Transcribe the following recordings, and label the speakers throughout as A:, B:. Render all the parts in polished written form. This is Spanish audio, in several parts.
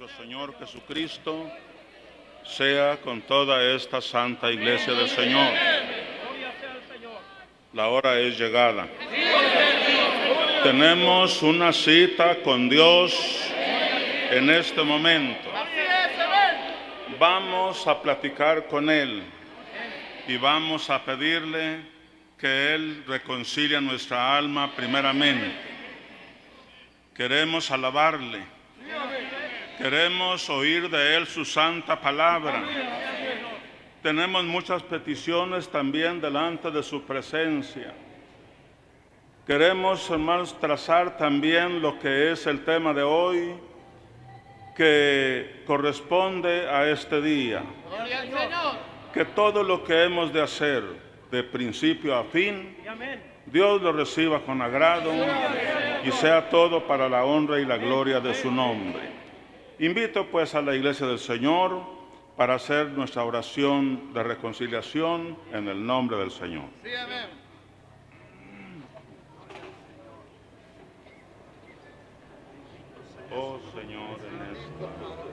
A: nuestro Señor Jesucristo sea con toda esta santa iglesia del Señor. La hora es llegada. Tenemos una cita con Dios en este momento. Vamos a platicar con Él y vamos a pedirle que Él reconcilie nuestra alma primeramente. Queremos alabarle, queremos oír de Él su santa palabra. Tenemos muchas peticiones también delante de su presencia. Queremos, hermanos, trazar también lo que es el tema de hoy, que corresponde a este día.
B: Gloria al Señor.
A: Que todo lo que hemos de hacer, de principio a fin, Dios lo reciba con agrado y sea todo para la honra y la gloria de su nombre. Invito pues a la iglesia del Señor para hacer nuestra oración de reconciliación en el nombre del Señor.
B: Sí, amén.
A: Oh Señor, en esta mañana.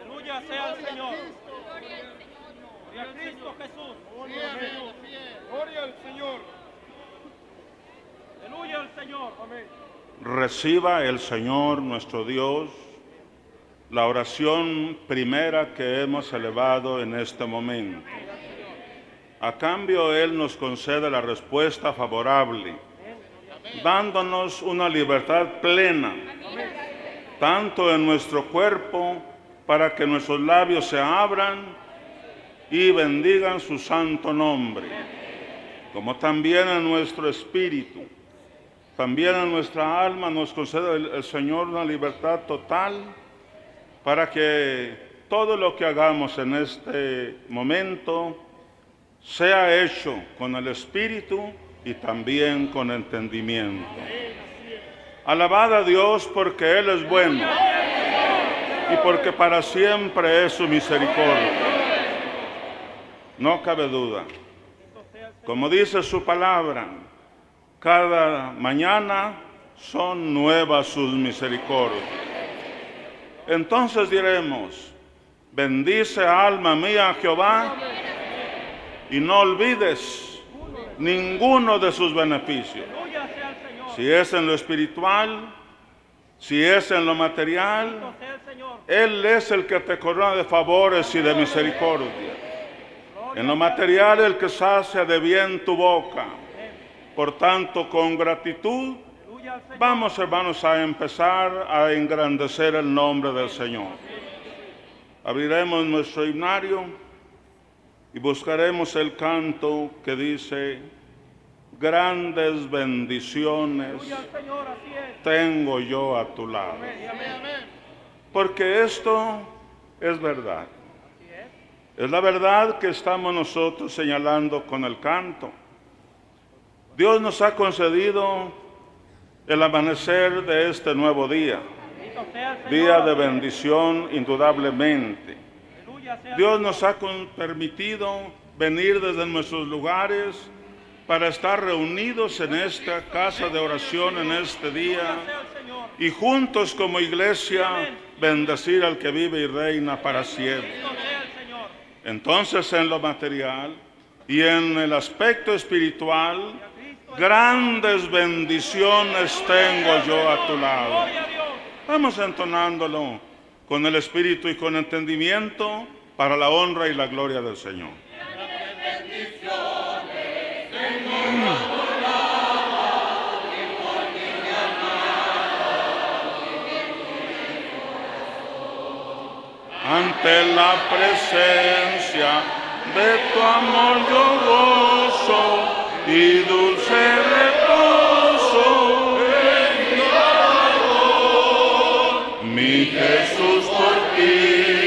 C: Aleluya sea el Señor. Gloria a Cristo Jesús.
B: Gloria al Señor.
C: Aleluya al Señor. Amén.
A: Reciba el Señor nuestro Dios la oración primera que hemos elevado en este momento. A cambio, Él nos concede la respuesta favorable, dándonos una libertad plena, tanto en nuestro cuerpo, para que nuestros labios se abran y bendigan su santo nombre, como también en nuestro espíritu. También en nuestra alma nos concede el Señor una libertad total para que todo lo que hagamos en este momento sea hecho con el espíritu y también con entendimiento. Alabad a Dios porque Él es bueno y porque para siempre es su misericordia. No cabe duda. Como dice su palabra, cada mañana son nuevas sus misericordias. Entonces diremos: bendice alma mía a Jehová y no olvides ninguno de sus beneficios. Si es en lo espiritual, si es en lo material, Él es el que te corona de favores y de misericordia. En lo material, el que sacia de bien tu boca. Por tanto, con gratitud, vamos, hermanos, a empezar a engrandecer el nombre del Señor. Abriremos nuestro himnario y buscaremos el canto que dice: grandes bendiciones tengo yo a tu lado. Porque esto es verdad. Es la verdad que estamos nosotros señalando con el canto. Dios nos ha concedido el amanecer de este nuevo día,
C: Bendito sea el Señor.
A: día de bendición indudablemente.
C: Aleluya sea el
A: Dios
C: Señor.
A: nos ha permitido venir desde nuestros lugares para estar reunidos en esta casa de oración en este día
C: Aleluya sea el Señor.
A: y juntos como iglesia bendecir al que vive y reina para siempre.
C: Bendito sea el Señor.
A: Entonces, en lo material y en el aspecto espiritual, grandes bendiciones tengo yo a tu lado.
C: Gloria a Dios.
A: Vamos entonándolo con el espíritu y con entendimiento para la honra y la gloria del Señor. Ante la presencia de tu amor yo gozo y dulce reposo. Mi Jesús por ti.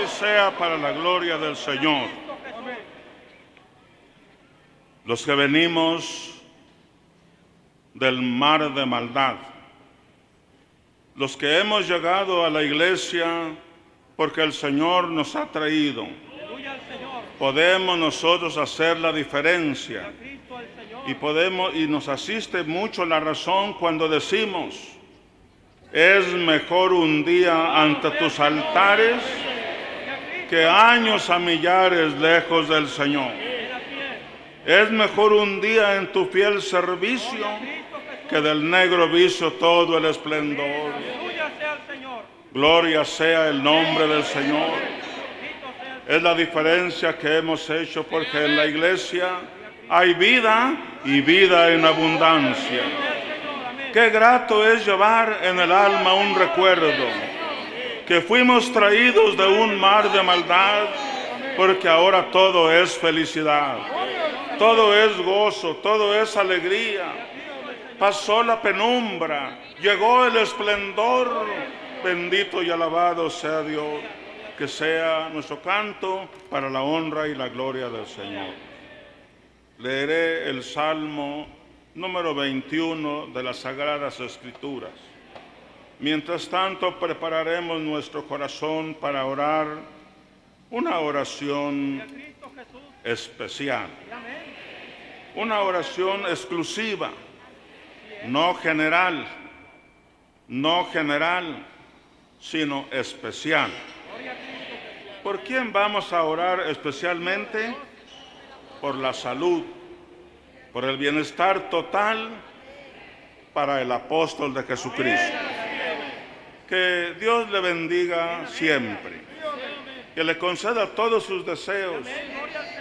A: y sea para la gloria del Señor. Los que venimos del mar de maldad, los que hemos llegado a la iglesia porque el Señor nos ha traído, podemos nosotros hacer la diferencia y nos asiste mucho la razón cuando decimos: es mejor un día ante tus altares que años a millares lejos del Señor. Es mejor un día en tu fiel servicio que del negro vicio todo el esplendor. Gloria sea el nombre del Señor. Es la diferencia que hemos hecho, porque en la iglesia hay vida y vida en abundancia. Qué grato es llevar en el alma un recuerdo que fuimos traídos de un mar de maldad, porque ahora todo es felicidad, todo es gozo, todo es alegría. Pasó la penumbra, llegó el esplendor. Bendito y alabado sea Dios. Que sea nuestro canto para la honra y la gloria del Señor. Leeré el Salmo número 21 de las Sagradas Escrituras. Mientras tanto, prepararemos nuestro corazón para orar una oración especial, una oración exclusiva, no general, sino especial. ¿Por quién vamos a orar especialmente? Por la salud, por el bienestar total para el apóstol de Jesucristo. Que Dios le bendiga siempre, que le conceda todos sus deseos.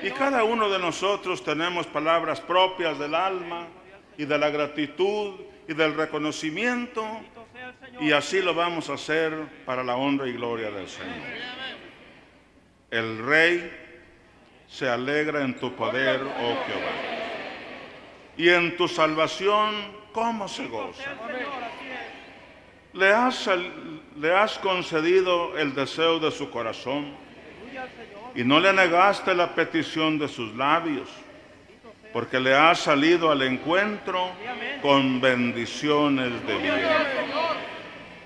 A: Y cada uno de nosotros tenemos palabras propias del alma y de la gratitud y del reconocimiento, y así lo vamos a hacer para la honra y gloria del Señor. El Rey se alegra en tu poder, oh Jehová, y en tu salvación, ¿cómo se goza? Le has concedido el deseo de su corazón y no le negaste la petición de sus labios, porque le has salido al encuentro con bendiciones de bien.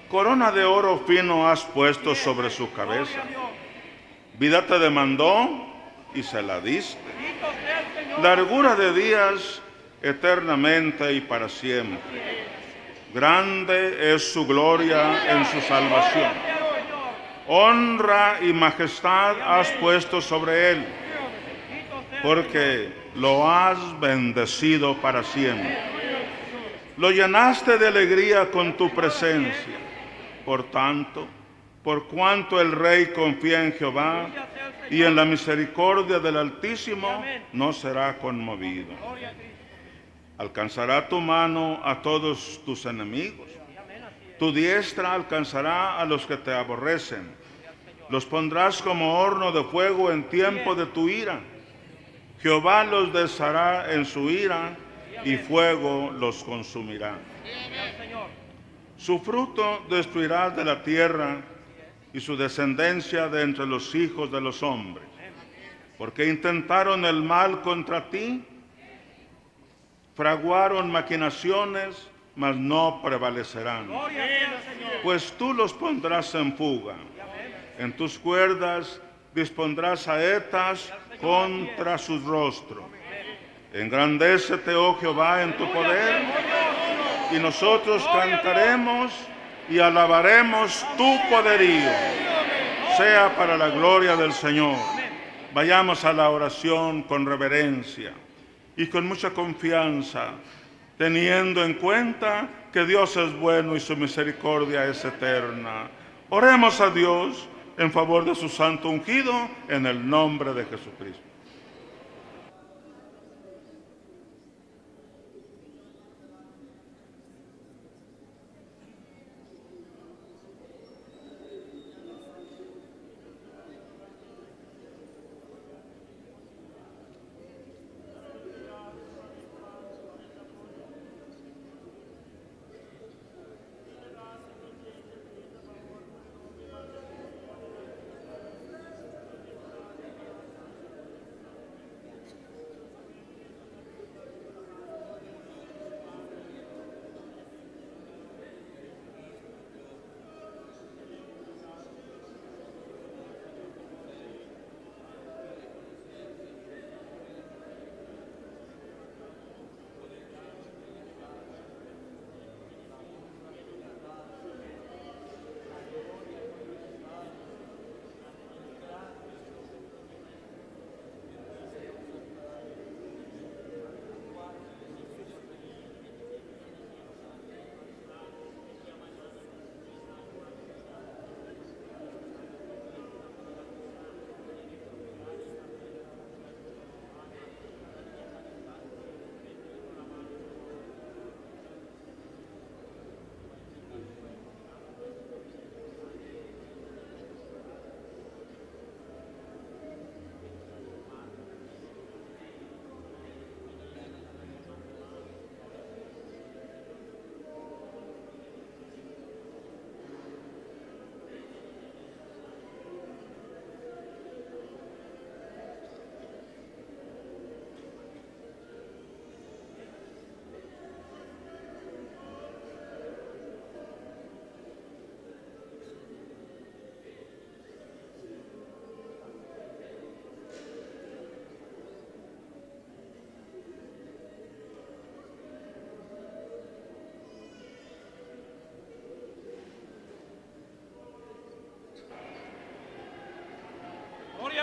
A: Corona de oro fino has puesto sobre su cabeza. Vida te demandó y se la diste. Largura de días eternamente y para siempre. Grande es su gloria en su salvación. Honra y majestad has puesto sobre él, porque lo has bendecido para siempre. Lo llenaste de alegría con tu presencia. Por tanto, por cuanto el Rey confía en Jehová y en la misericordia del Altísimo, no será conmovido. Alcanzará tu mano a todos tus enemigos. Tu diestra alcanzará a los que te aborrecen. Los pondrás como horno de fuego en tiempo de tu ira. Jehová los deshará en su ira y fuego los consumirá. Su fruto destruirás de la tierra y su descendencia de entre los hijos de los hombres. Porque intentaron el mal contra ti, fraguaron maquinaciones, mas no prevalecerán. Pues tú los pondrás en fuga. En tus cuerdas dispondrás saetas contra sus rostros. Engrandécete, oh Jehová, en tu poder, y nosotros cantaremos y alabaremos tu poderío. Sea para la gloria del Señor. Vayamos a la oración con reverencia y con mucha confianza, teniendo en cuenta que Dios es bueno y su misericordia es eterna. Oremos a Dios en favor de su santo ungido, en el nombre de Jesucristo.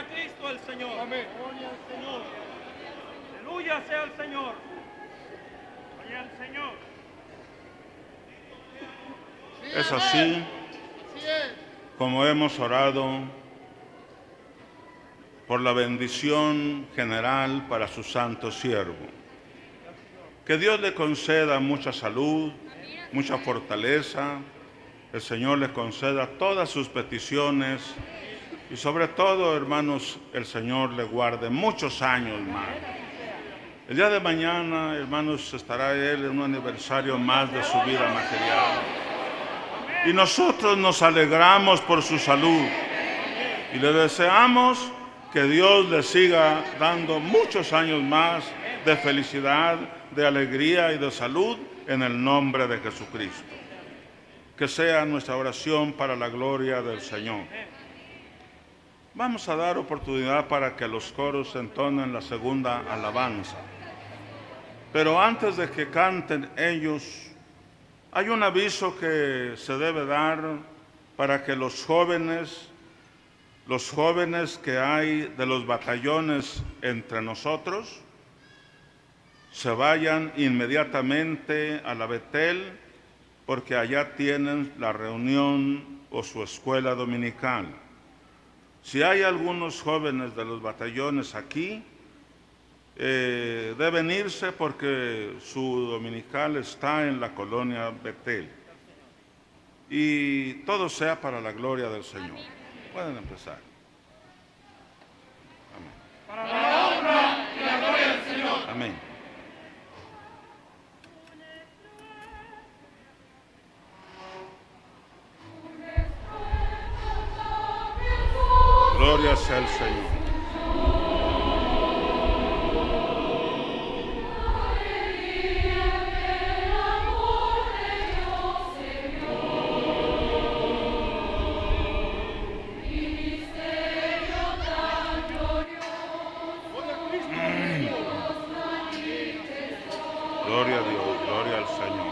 C: a Cristo el Señor.
B: Amén.
C: Gloria al Señor. Aleluya sea el Señor. Gloria al Señor.
A: Es así
B: Así es.
A: como hemos orado por la bendición general para su santo siervo. Que Dios le conceda mucha salud, mucha fortaleza, el Señor le conceda todas sus peticiones y sobre todo, hermanos, el Señor le guarde muchos años más. El día de mañana, hermanos, estará él en un aniversario más de su vida material. Y nosotros nos alegramos por su salud y le deseamos que Dios le siga dando muchos años más de felicidad, de alegría y de salud en el nombre de Jesucristo. Que sea nuestra oración para la gloria del Señor. Vamos a dar oportunidad para que los coros entonen la segunda alabanza. Pero antes de que canten ellos, hay un aviso que se debe dar para que los jóvenes que hay de los batallones entre nosotros, se vayan inmediatamente a la Betel, porque allá tienen la reunión o su escuela dominical. Si hay algunos jóvenes de los batallones aquí, deben irse porque su dominical está en la colonia Betel. Y todo sea para la gloria del Señor. Pueden empezar. Amén.
B: Para la honra y la gloria del Señor.
A: Amén. Gloria sea al Señor. Gloria a Dios, gloria al Señor.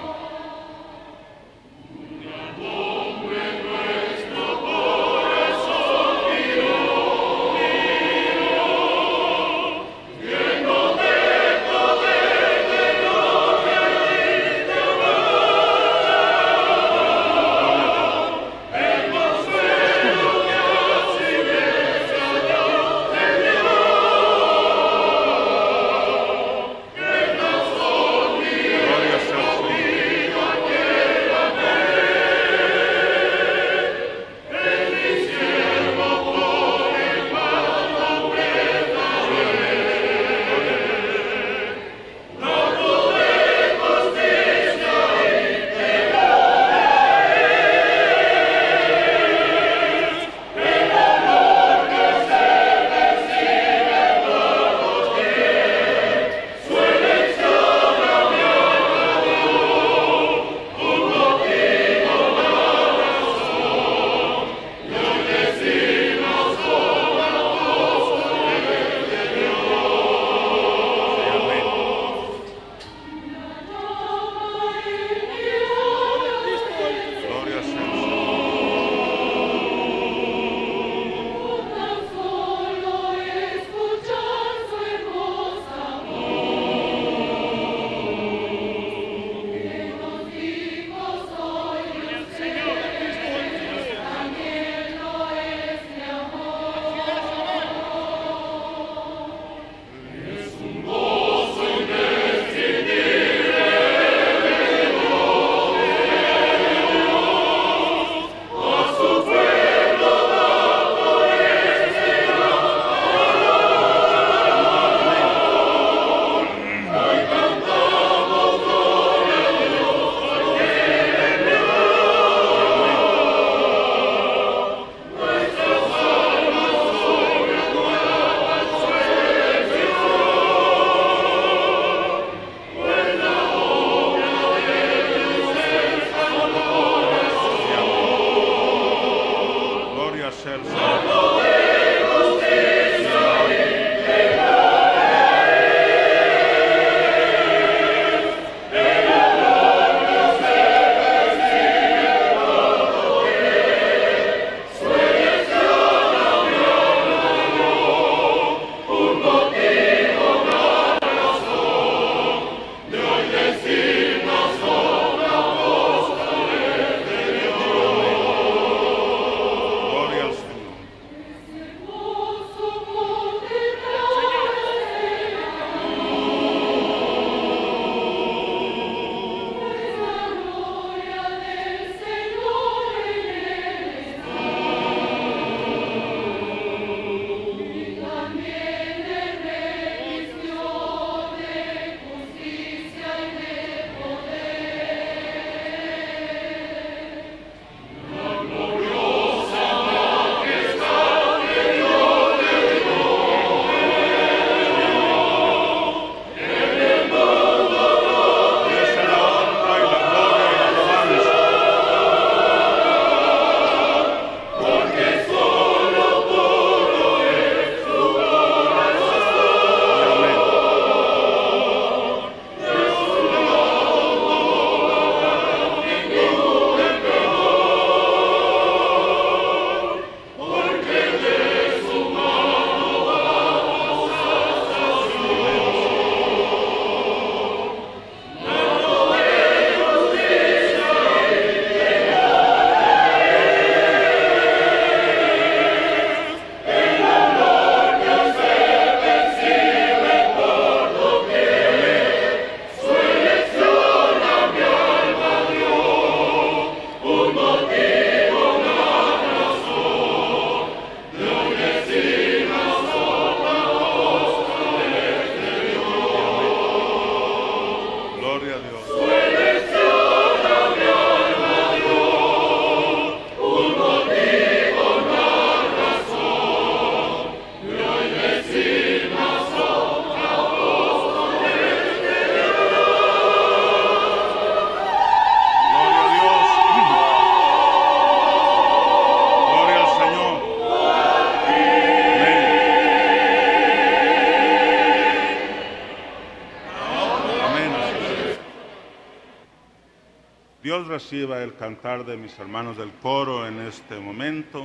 A: Dios reciba el cantar de mis hermanos del coro en este momento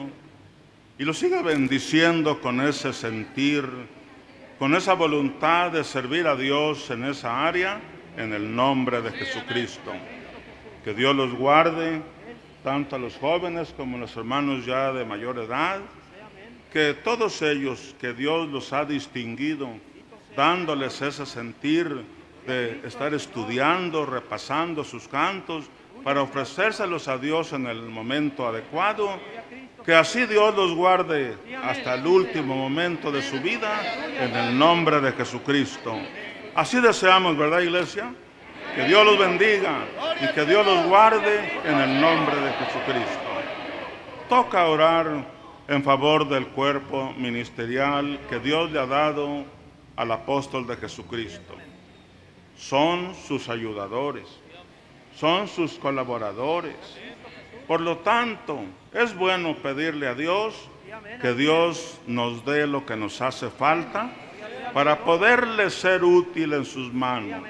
A: y lo siga bendiciendo con ese sentir, con esa voluntad de servir a Dios en esa área, en el nombre de Jesucristo. Que Dios los guarde, tanto a los jóvenes como a los hermanos ya de mayor edad, que todos ellos, que Dios los ha distinguido, dándoles ese sentir de estar estudiando, repasando sus cantos, para ofrecérselos a Dios en el momento adecuado, que así Dios los guarde hasta el último momento de su vida, en el nombre de Jesucristo. Así deseamos, ¿verdad, iglesia? Que Dios los bendiga y que Dios los guarde en el nombre de Jesucristo. Toca orar en favor del cuerpo ministerial que Dios le ha dado al apóstol de Jesucristo. Son sus ayudadores, son sus colaboradores. Por lo tanto, es bueno pedirle a Dios que Dios nos dé lo que nos hace falta para poderle ser útil en sus manos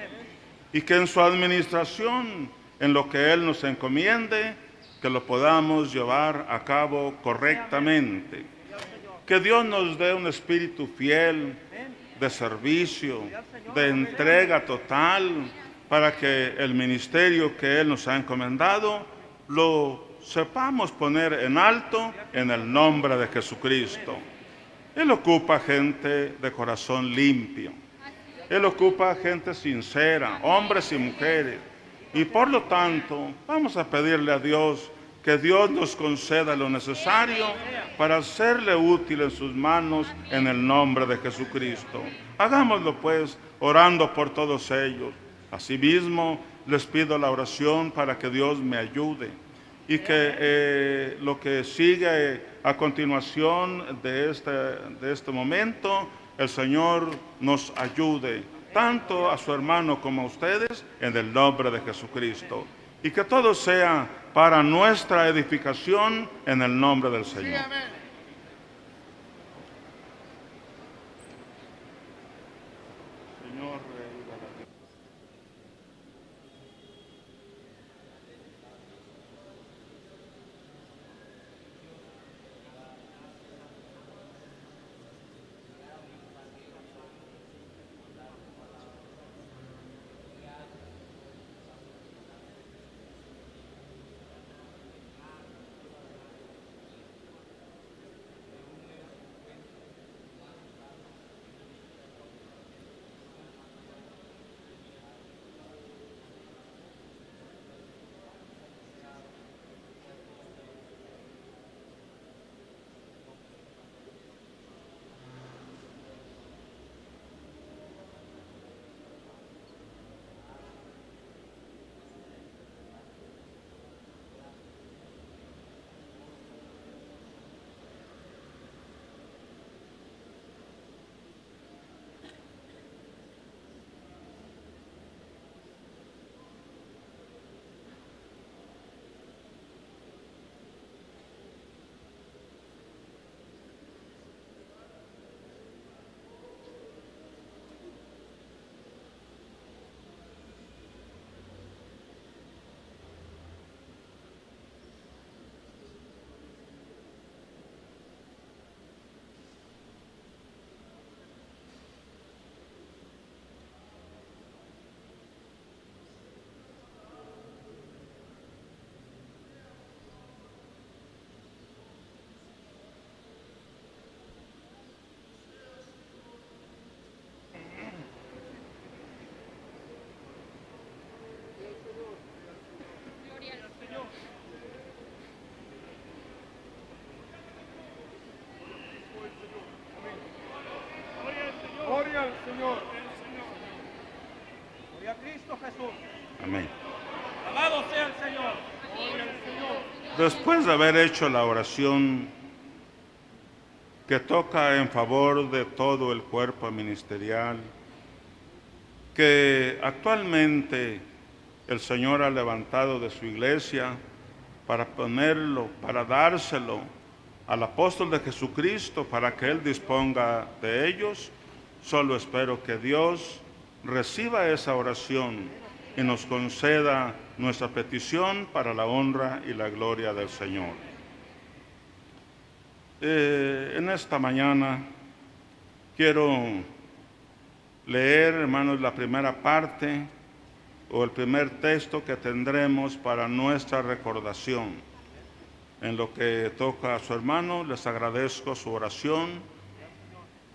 A: y que en su administración, en lo que Él nos encomiende, que lo podamos llevar a cabo correctamente. Que Dios nos dé un espíritu fiel, de servicio, de entrega total, para que el ministerio que Él nos ha encomendado lo sepamos poner en alto en el nombre de Jesucristo. Él ocupa gente de corazón limpio. Él ocupa gente sincera, hombres y mujeres. Y por lo tanto, vamos a pedirle a Dios que Dios nos conceda lo necesario para serle útil en sus manos en el nombre de Jesucristo. Hagámoslo pues, orando por todos ellos. Asimismo, les pido la oración para que Dios me ayude y que lo que sigue a continuación de este momento, el Señor nos ayude, tanto a su hermano como a ustedes, en el nombre de Jesucristo. Y que todo sea para nuestra edificación en el nombre del Señor.
B: Sí, amén.
A: Señor, Rey de la tierra.
C: Gloria al Señor. Gloria a Cristo Jesús.
A: Amén.
C: Alabado sea el Señor. Gloria al Señor.
A: Después de haber hecho la oración que toca en favor de todo el cuerpo ministerial, que actualmente el Señor ha levantado de su iglesia para ponerlo, para dárselo al apóstol de Jesucristo, para que Él disponga de ellos, solo espero que Dios reciba esa oración y nos conceda nuestra petición para la honra y la gloria del Señor. En esta mañana quiero leer, hermanos, la primera parte o el primer texto que tendremos para nuestra recordación. En lo que toca a su hermano, les agradezco su oración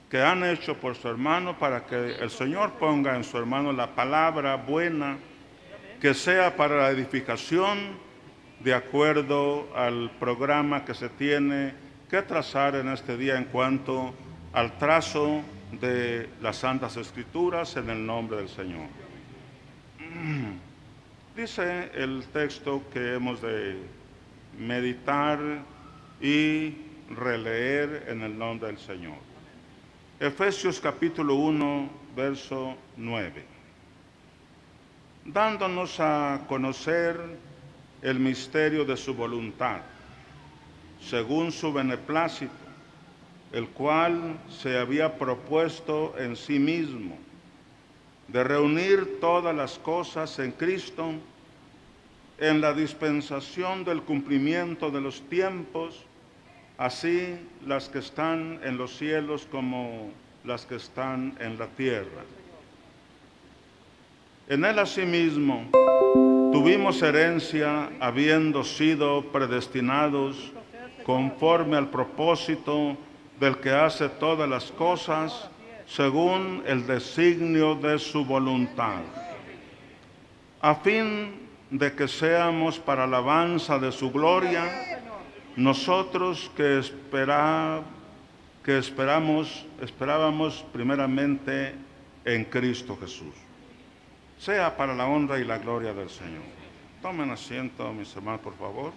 A: que han hecho por su hermano para que el Señor ponga en su hermano la palabra buena que sea para la edificación de acuerdo al programa que se tiene que trazar en este día en cuanto al trazo de las Santas Escrituras en el nombre del Señor. Dice el texto que hemos de meditar y releer en el nombre del Señor. Efesios capítulo 1, verso 9. Dándonos a conocer el misterio de su voluntad, según su beneplácito, el cual se había propuesto en sí mismo, de reunir todas las cosas en Cristo, en la dispensación del cumplimiento de los tiempos, así las que están en los cielos como las que están en la tierra. En él asimismo tuvimos herencia, habiendo sido predestinados conforme al propósito del que hace todas las cosas según el designio de su voluntad, a fin de que seamos para alabanza de su gloria, nosotros que esperábamos primeramente en Cristo Jesús. Sea para la honra y la gloria del Señor. Tomen asiento, mis hermanos, por favor.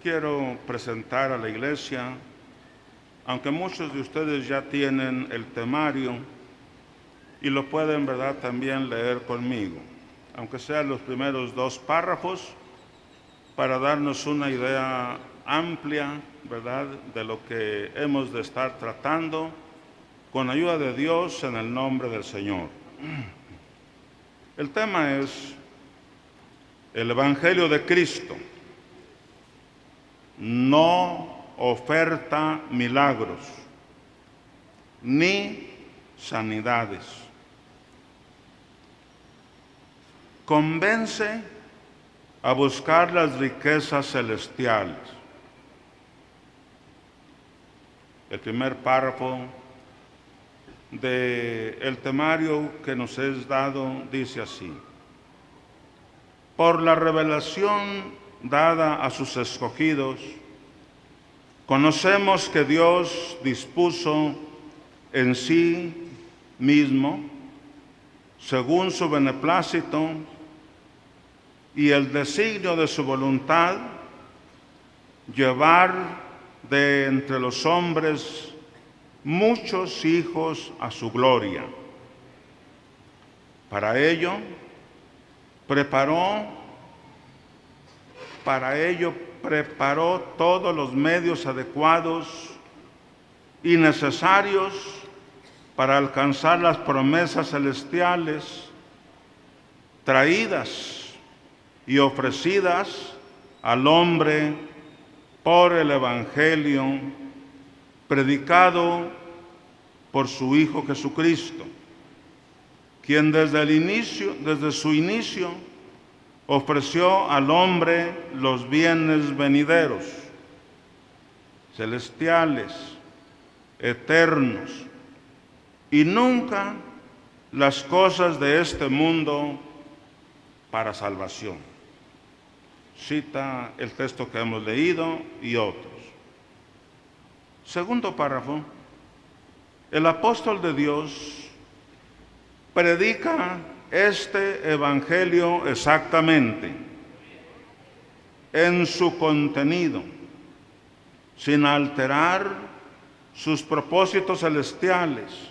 A: Quiero presentar a la iglesia, aunque muchos de ustedes ya tienen el temario y lo pueden, ¿verdad?, también leer conmigo, aunque sean los primeros 2 párrafos, para darnos una idea amplia, ¿verdad?, de lo que hemos de estar tratando con ayuda de Dios en el nombre del Señor. El tema es el Evangelio de Cristo. No oferta milagros ni sanidades. Convence a buscar las riquezas celestiales. El primer párrafo del temario que nos es dado dice así: por la revelación dada a sus escogidos, conocemos que Dios dispuso en sí mismo, según su beneplácito y el designio de su voluntad, llevar de entre los hombres muchos hijos a su gloria. Para ello preparó todos los medios adecuados y necesarios para alcanzar las promesas celestiales traídas y ofrecidas al hombre por el Evangelio predicado por su Hijo Jesucristo, quien desde su inicio ofreció al hombre los bienes venideros, celestiales, eternos, y nunca las cosas de este mundo para salvación. Cita el texto que hemos leído y otros. Segundo párrafo: el apóstol de Dios predica este evangelio exactamente en su contenido, sin alterar sus propósitos celestiales,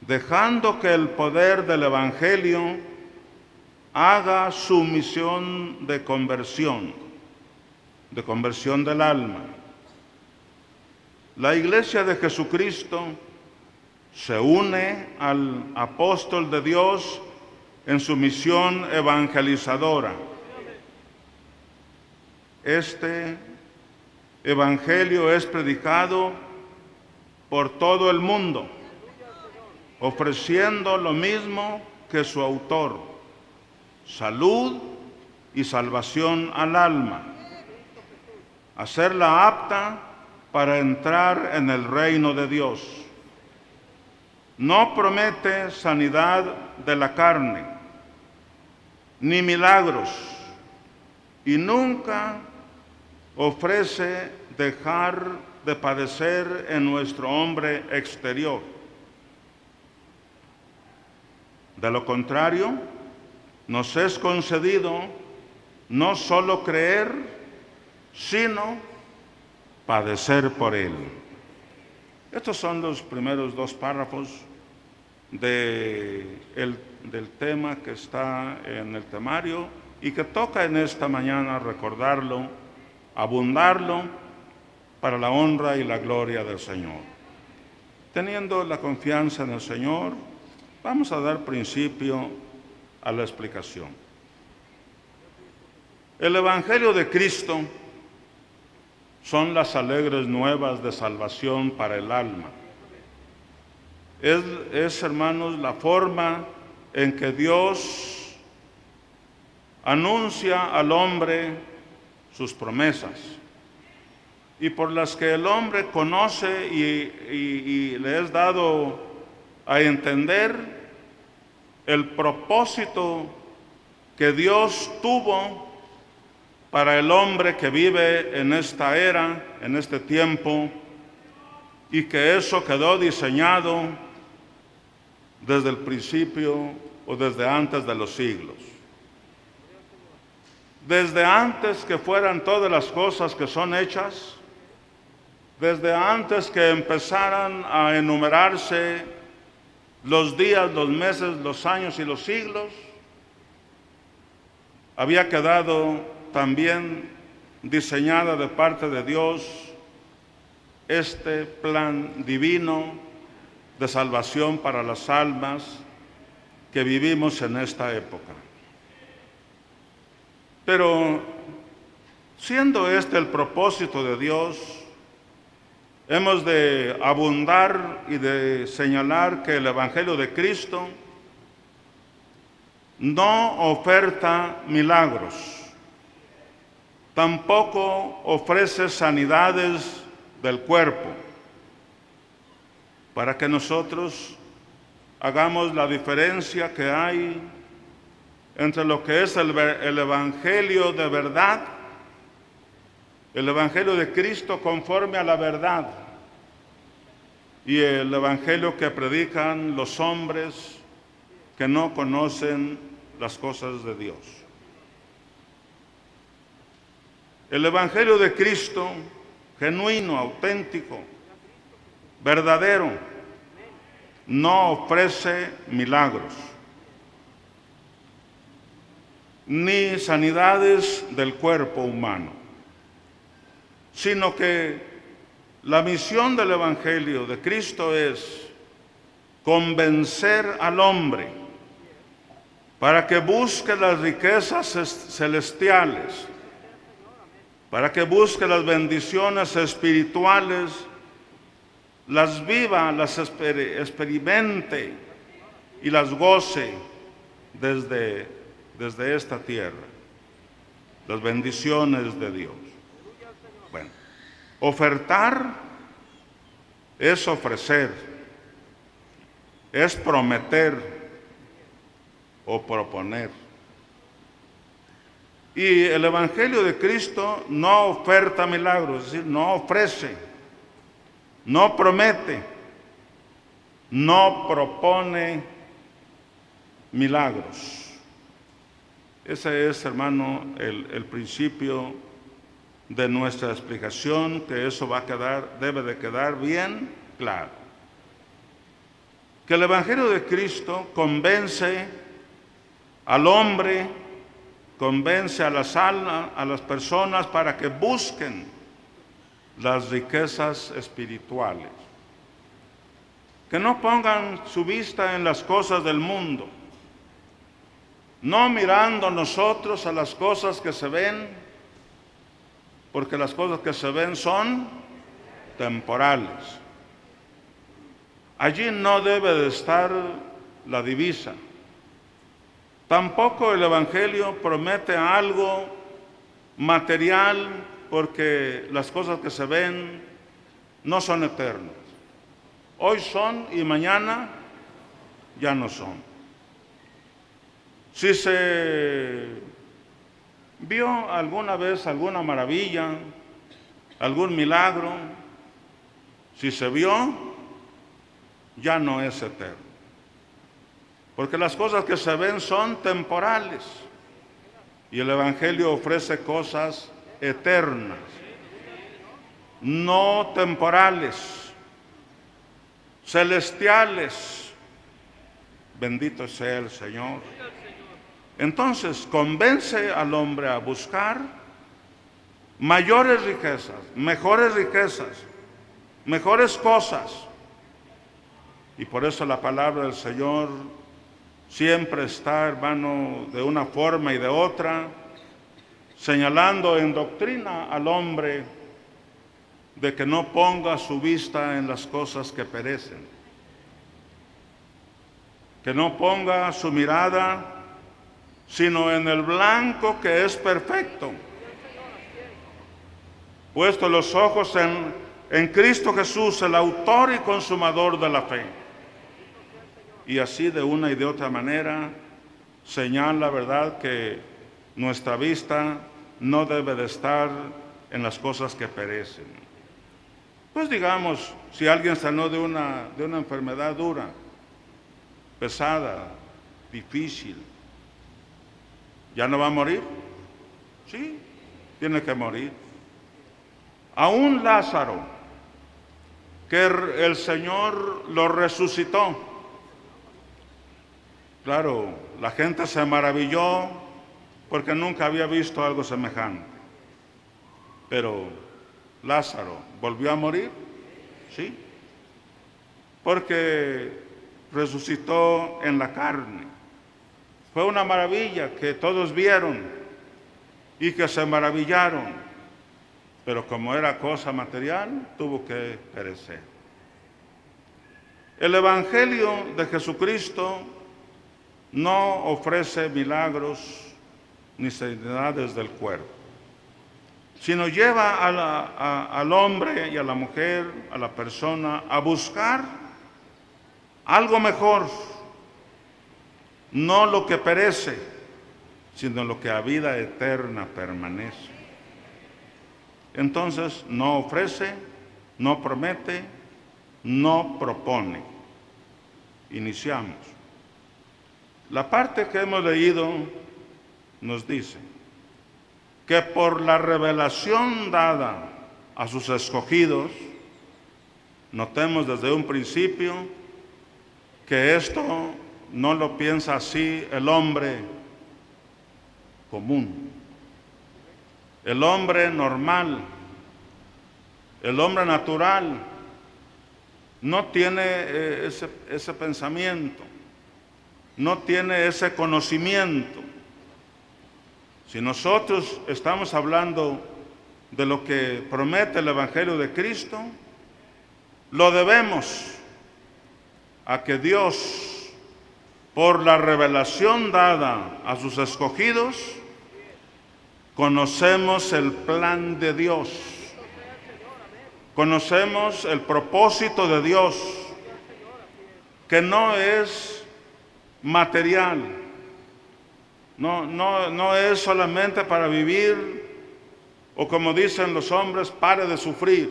A: dejando que el poder del Evangelio haga su misión de conversión del alma. La Iglesia de Jesucristo se une al apóstol de Dios en su misión evangelizadora. Este evangelio es predicado por todo el mundo, ofreciendo lo mismo que su autor: salud y salvación al alma, hacerla apta para entrar en el reino de Dios. No promete sanidad de la carne, ni milagros, y nunca ofrece dejar de padecer en nuestro hombre exterior. De lo contrario, nos es concedido no solo creer, sino padecer por él. Estos son los primeros dos párrafos del tema que está en el temario y que toca en esta mañana recordarlo, abundarlo para la honra y la gloria del Señor. Teniendo la confianza en el Señor, vamos a dar principio a la explicación. El Evangelio de Cristo son las alegres nuevas de salvación para el alma. Es, hermanos, la forma en que Dios anuncia al hombre sus promesas y por las que el hombre conoce y le es dado a entender el propósito que Dios tuvo para el hombre que vive en esta era, en este tiempo, y que eso quedó diseñado desde el principio o desde antes de los siglos. Desde antes que fueran todas las cosas que son hechas, desde antes que empezaran a enumerarse los días, los meses, los años y los siglos, había quedado también diseñada de parte de Dios este plan divino de salvación para las almas que vivimos en esta época. Pero siendo este el propósito de Dios, hemos de abundar y de señalar que el Evangelio de Cristo no oferta milagros, tampoco ofrece sanidades del cuerpo, para que nosotros hagamos la diferencia que hay entre lo que es el Evangelio de verdad, el Evangelio de Cristo conforme a la verdad, y el Evangelio que predican los hombres que no conocen las cosas de Dios. El Evangelio de Cristo, genuino, auténtico, verdadero, no ofrece milagros, ni sanidades del cuerpo humano, sino que la misión del Evangelio de Cristo es convencer al hombre para que busque las riquezas celestiales, para que busque las bendiciones espirituales, las viva, las experimente y las goce desde esta tierra, las bendiciones de Dios. Bueno, ofertar es ofrecer, es prometer o proponer. Y el Evangelio de Cristo no oferta milagros, es decir, no ofrece, no promete, no propone milagros. Ese es, hermano, el principio de nuestra explicación, que eso debe de quedar bien claro. que el Evangelio de Cristo convence al hombre, convence a las almas, a las personas para que busquen las riquezas espirituales. Que no pongan su vista en las cosas del mundo, no mirando nosotros a las cosas que se ven, porque las cosas que se ven son temporales. Allí no debe de estar la divisa. Tampoco el Evangelio promete algo material, porque las cosas que se ven no son eternas. Hoy son y mañana ya no son. Si se vio alguna vez alguna maravilla, algún milagro, si se vio, ya no es eterno. Porque las cosas que se ven son temporales y el Evangelio ofrece cosas eternas, no temporales, celestiales. Bendito sea el Señor. Entonces convence al hombre a buscar mayores riquezas, mejores cosas. Y por eso la palabra del Señor siempre está, hermano, de una forma y de otra, señalando en doctrina al hombre de que no ponga su vista en las cosas que perecen, que no ponga su mirada sino en el blanco que es perfecto, puesto los ojos en Cristo Jesús, el autor y consumador de la fe. Y así de una y de otra manera señala, ¿verdad?, que nuestra vista no debe de estar en las cosas que perecen. Pues digamos, si alguien sanó de una enfermedad dura, pesada, difícil, ¿ya no va a morir? Sí, tiene que morir. Aún Lázaro, que el Señor lo resucitó. Claro, la gente se maravilló porque nunca había visto algo semejante. Pero Lázaro volvió a morir, sí, porque resucitó en la carne. Fue una maravilla que todos vieron y que se maravillaron, pero como era cosa material, tuvo que perecer. El Evangelio de Jesucristo no ofrece milagros ni sanidades del cuerpo, sino lleva al hombre y a la mujer, a la persona, a buscar algo mejor, no lo que perece, sino lo que a vida eterna permanece. Entonces no ofrece, no promete, no propone. Iniciamos. La parte que hemos leído nos dice que por la revelación dada a sus escogidos, notemos desde un principio que esto no lo piensa así el hombre común, el hombre normal, el hombre natural, no tiene ese pensamiento, no tiene ese conocimiento. Si nosotros estamos hablando de lo que promete el Evangelio de Cristo, lo debemos a que Dios, por la revelación dada a sus escogidos, conocemos el plan de Dios, conocemos el propósito de Dios, que no es material, no es solamente para vivir, o como dicen los hombres, pare de sufrir.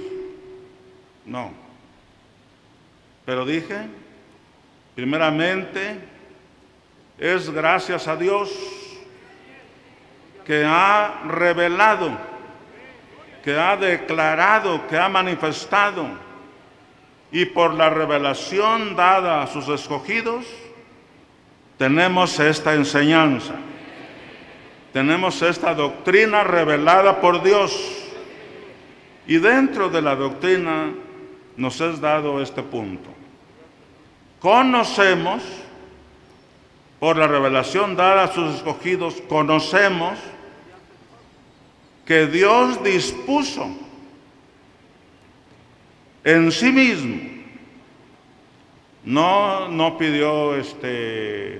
A: No. Pero dije, primeramente, es gracias a Dios que ha revelado, que ha declarado, que ha manifestado y por la revelación dada a sus escogidos, tenemos esta enseñanza, tenemos esta doctrina revelada por Dios. Y dentro de la doctrina nos es dado este punto. Conocemos, por la revelación dada a sus escogidos, conocemos que Dios dispuso en sí mismo, no pidió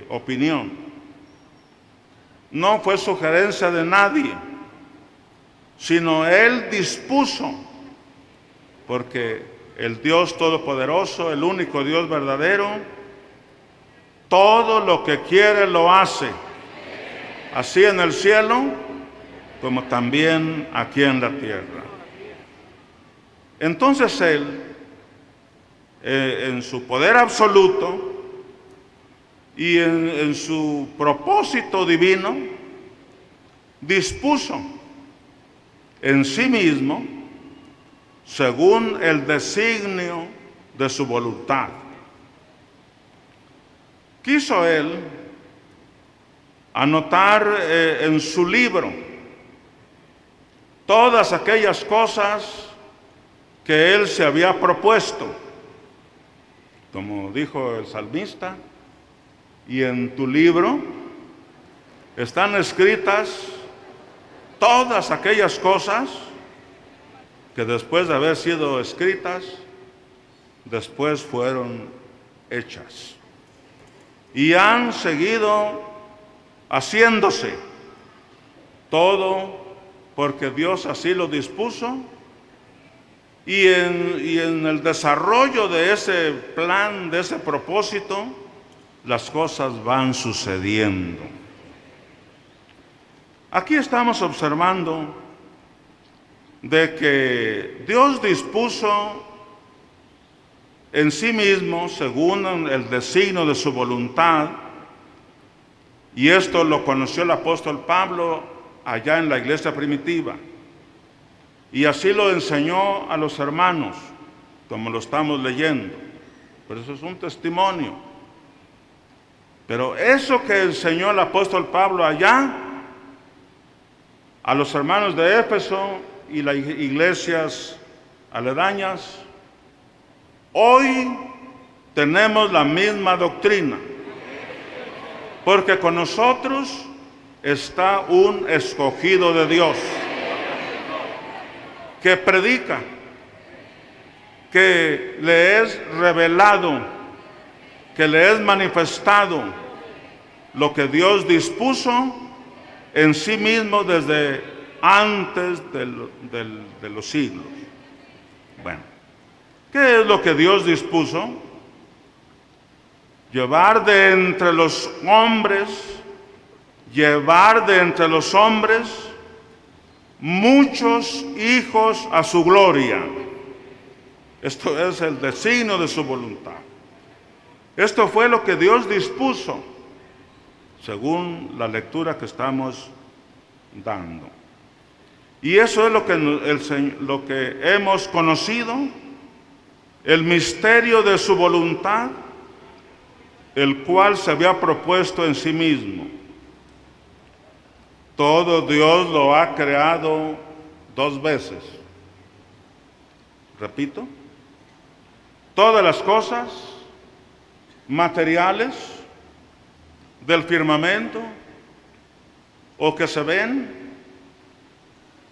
A: opinión, no fue sugerencia de nadie, sino Él dispuso, porque el Dios Todopoderoso, el único Dios verdadero, todo lo que quiere lo hace, así en el cielo como también aquí en la tierra. Entonces Él, en su poder absoluto y en su propósito divino, dispuso en sí mismo, según el designio de su voluntad. Quiso Él anotar en su libro todas aquellas cosas que Él se había propuesto, como dijo el salmista, y en tu libro están escritas todas aquellas cosas que después de haber sido escritas, después fueron hechas. Y han seguido haciéndose, todo porque Dios así lo dispuso, y en el desarrollo de ese plan, de ese propósito, las cosas van sucediendo. Aquí estamos observando de que Dios dispuso en sí mismo, según el designio de su voluntad, y esto lo conoció el apóstol Pablo allá en la iglesia primitiva, y así lo enseñó a los hermanos, como lo estamos leyendo. Por eso es un testimonio. Pero eso que enseñó el apóstol Pablo allá, a los hermanos de Éfeso y las iglesias aledañas, hoy tenemos la misma doctrina, porque con nosotros está un escogido de Dios que predica, que le es revelado, que le es manifestado lo que Dios dispuso en sí mismo desde antes de los siglos. Bueno, ¿qué es lo que Dios dispuso? Llevar de entre los hombres muchos hijos a su gloria. Esto es el designio de su voluntad. Esto fue lo que Dios dispuso, según la lectura que estamos dando. Y eso es lo que hemos conocido, el misterio de su voluntad, el cual se había propuesto en sí mismo. Todo Dios lo ha creado 2 veces. Repito, todas las cosas materiales del firmamento o que se ven,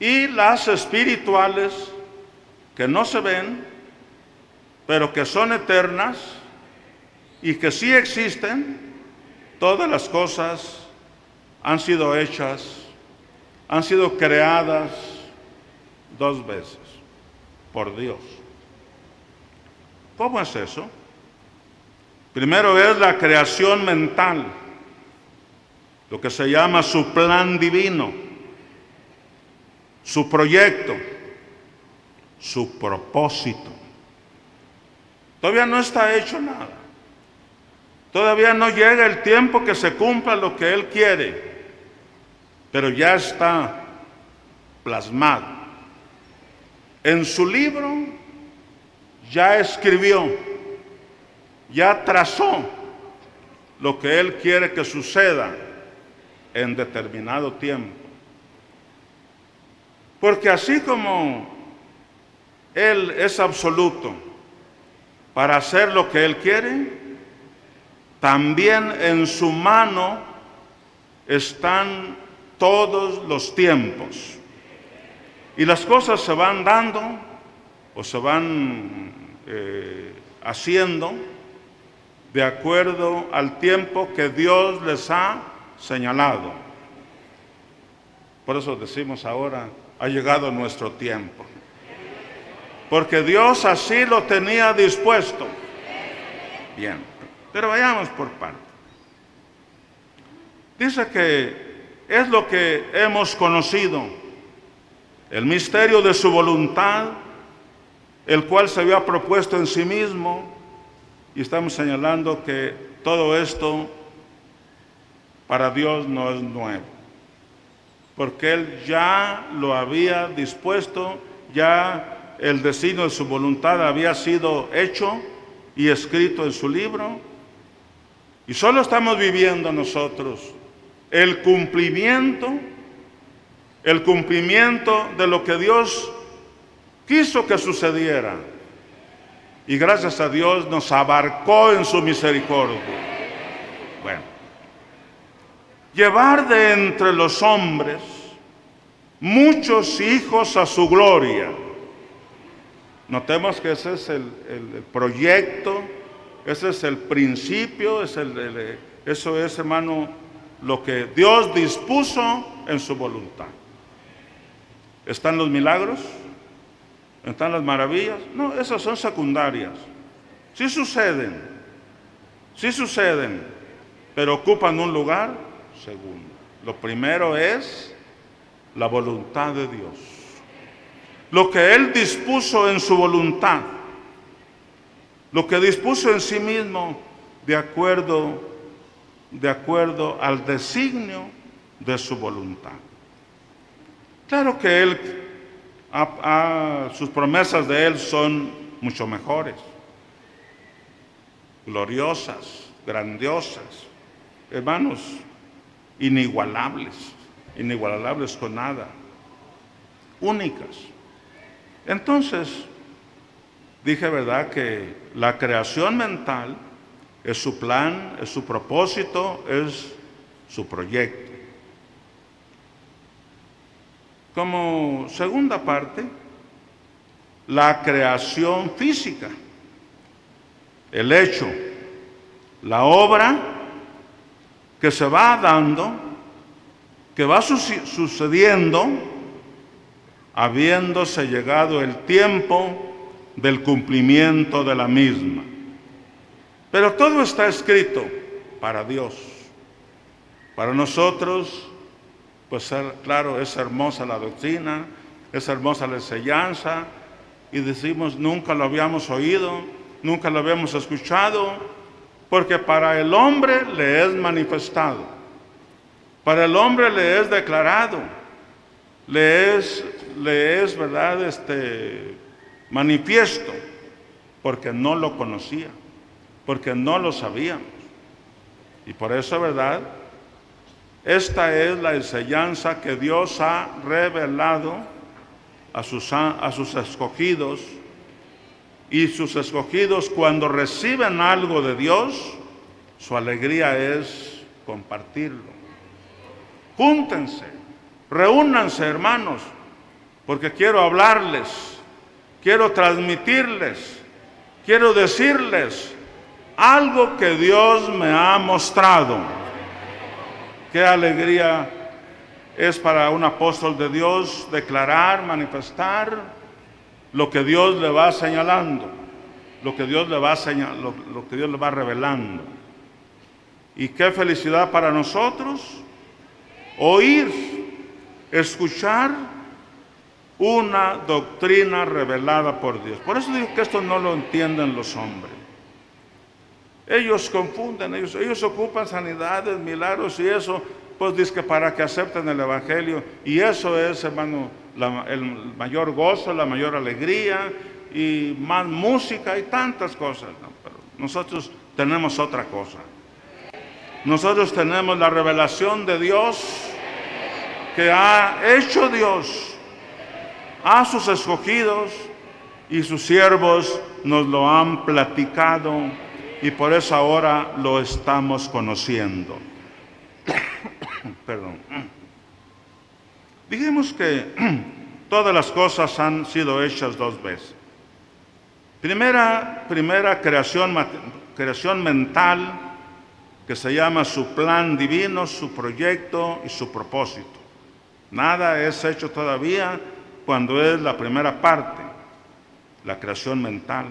A: y las espirituales que no se ven, pero que son eternas y que sí existen, todas las cosas han sido hechas, han sido creadas 2 veces por Dios. ¿Cómo es eso? Primero es la creación mental, lo que se llama su plan divino, su proyecto, su propósito. Todavía no está hecho nada. Todavía no llega el tiempo que se cumpla lo que Él quiere, pero ya está plasmado. En su libro ya escribió, ya trazó lo que Él quiere que suceda en determinado tiempo. Porque así como Él es absoluto para hacer lo que Él quiere, también en su mano están todos los tiempos. Y las cosas se van dando o se van haciendo de acuerdo al tiempo que Dios les ha señalado. Por eso decimos ahora, ha llegado nuestro tiempo. Porque Dios así lo tenía dispuesto. Bien, pero vayamos por partes. Dice que es lo que hemos conocido, el misterio de su voluntad, el cual se había propuesto en sí mismo, y estamos señalando que todo esto para Dios no es nuevo, porque Él ya lo había dispuesto, ya el designio de su voluntad había sido hecho y escrito en su libro, y solo estamos viviendo nosotros el cumplimiento de lo que Dios quiso que sucediera. Y gracias a Dios nos abarcó en su misericordia. Bueno, llevar de entre los hombres muchos hijos a su gloria. Notemos que ese es el proyecto, ese es el principio, eso es, hermano, lo que Dios dispuso en su voluntad. ¿Están los milagros? ¿Están las maravillas? No, esas son secundarias. Sí suceden, pero ocupan un lugar segundo. Lo primero es la voluntad de Dios. Lo que Él dispuso en su voluntad, lo que dispuso en sí mismo de acuerdo al designio de su voluntad. Claro que Él, sus promesas de Él son mucho mejores, gloriosas, grandiosas, hermanos, inigualables con nada, únicas. Entonces, dije, ¿verdad?, que la creación mental es su plan, es su propósito, es su proyecto. Como segunda parte, la creación física, el hecho, la obra que se va dando, que va sucediendo, habiéndose llegado el tiempo del cumplimiento de la misma. Pero todo está escrito para Dios. Para nosotros, pues claro, es hermosa la doctrina, es hermosa la enseñanza, y decimos, nunca lo habíamos oído, nunca lo habíamos escuchado, porque para el hombre le es manifestado, para el hombre le es declarado, le es verdad, manifiesto, porque no lo conocía, porque no lo sabíamos. Y por eso, verdad, esta es la enseñanza que Dios ha revelado a sus escogidos, y sus escogidos, cuando reciben algo de Dios, su alegría es compartirlo. Júntense, reúnanse, hermanos, porque quiero hablarles, quiero transmitirles, quiero decirles algo que Dios me ha mostrado. Qué alegría es para un apóstol de Dios declarar, manifestar lo que Dios le va señalando, lo que Dios le va revelando. Y qué felicidad para nosotros oír, escuchar una doctrina revelada por Dios. Por eso digo que esto no lo entienden los hombres. Ellos confunden, ellos ocupan sanidades, milagros y eso, pues dice que para que acepten el Evangelio. Y eso es, hermano, el mayor gozo, la mayor alegría, y más música y tantas cosas, ¿no? Pero nosotros tenemos otra cosa. Nosotros tenemos la revelación de Dios que ha hecho Dios a sus escogidos, y sus siervos nos lo han platicado, y por eso ahora lo estamos conociendo. Perdón. Dijimos que todas las cosas han sido hechas dos veces. Primera creación mental, que se llama su plan divino, su proyecto y su propósito. Nada es hecho todavía cuando es la primera parte, la creación mental.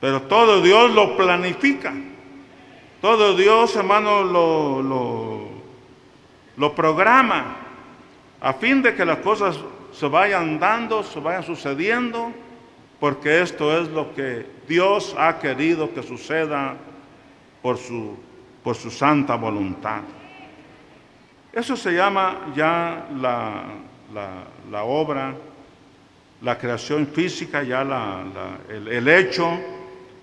A: Pero todo Dios lo planifica. Todo Dios, hermano, lo programa a fin de que las cosas se vayan dando, se vayan sucediendo, porque esto es lo que Dios ha querido que suceda por su santa voluntad. Eso se llama ya la obra, la creación física, ya el hecho,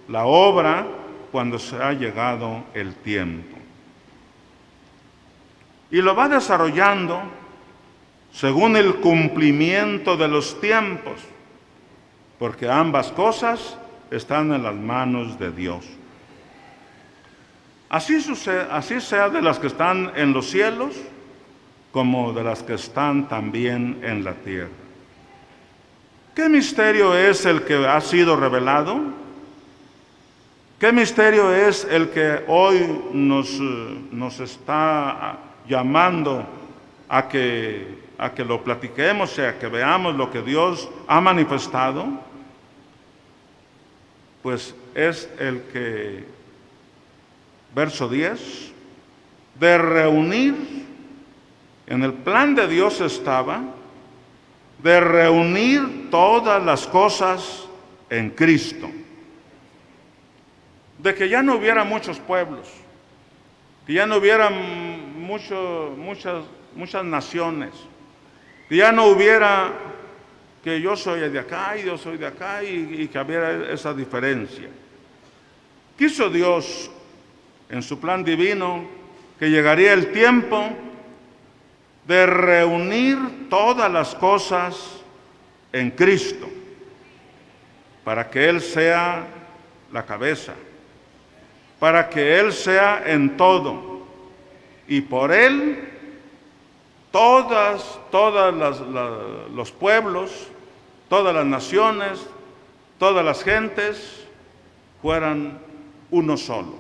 A: la obra, cuando se ha llegado el tiempo. Y lo va desarrollando según el cumplimiento de los tiempos, porque ambas cosas están en las manos de Dios. Así sea de las que están en los cielos, como de las que están también en la tierra. ¿Qué misterio es el que ha sido revelado? ¿Qué misterio es el que hoy nos está llamando a que lo platiquemos y a que veamos lo que Dios ha manifestado? Pues es el que, verso 10, de reunir, en el plan de Dios estaba, de reunir todas las cosas en Cristo. De que ya no hubiera muchos pueblos, que ya no hubiera muchas naciones, que ya no hubiera que yo soy de acá y yo soy de acá, y que hubiera esa diferencia. Quiso Dios, en su plan divino, que llegaría el tiempo de reunir todas las cosas en Cristo, para que Él sea la cabeza, para que Él sea en todo, y por Él todos los pueblos, todas las naciones, todas las gentes fueran uno solo.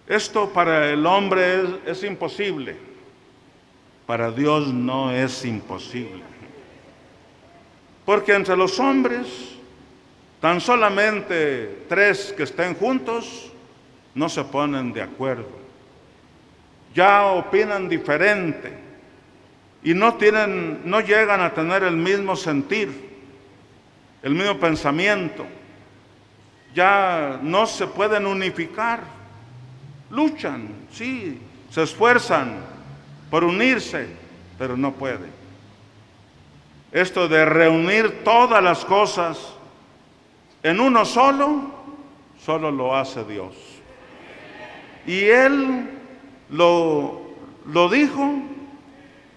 A: Esto para el hombre es imposible, para Dios no es imposible. Porque entre los hombres, tan solamente 3 que estén juntos no se ponen de acuerdo. Ya opinan diferente y no llegan a tener el mismo sentir, el mismo pensamiento. Ya no se pueden unificar. Luchan, sí, se esfuerzan por unirse, pero no pueden. Esto de reunir todas las cosas en uno solo lo hace Dios. Y Él lo dijo,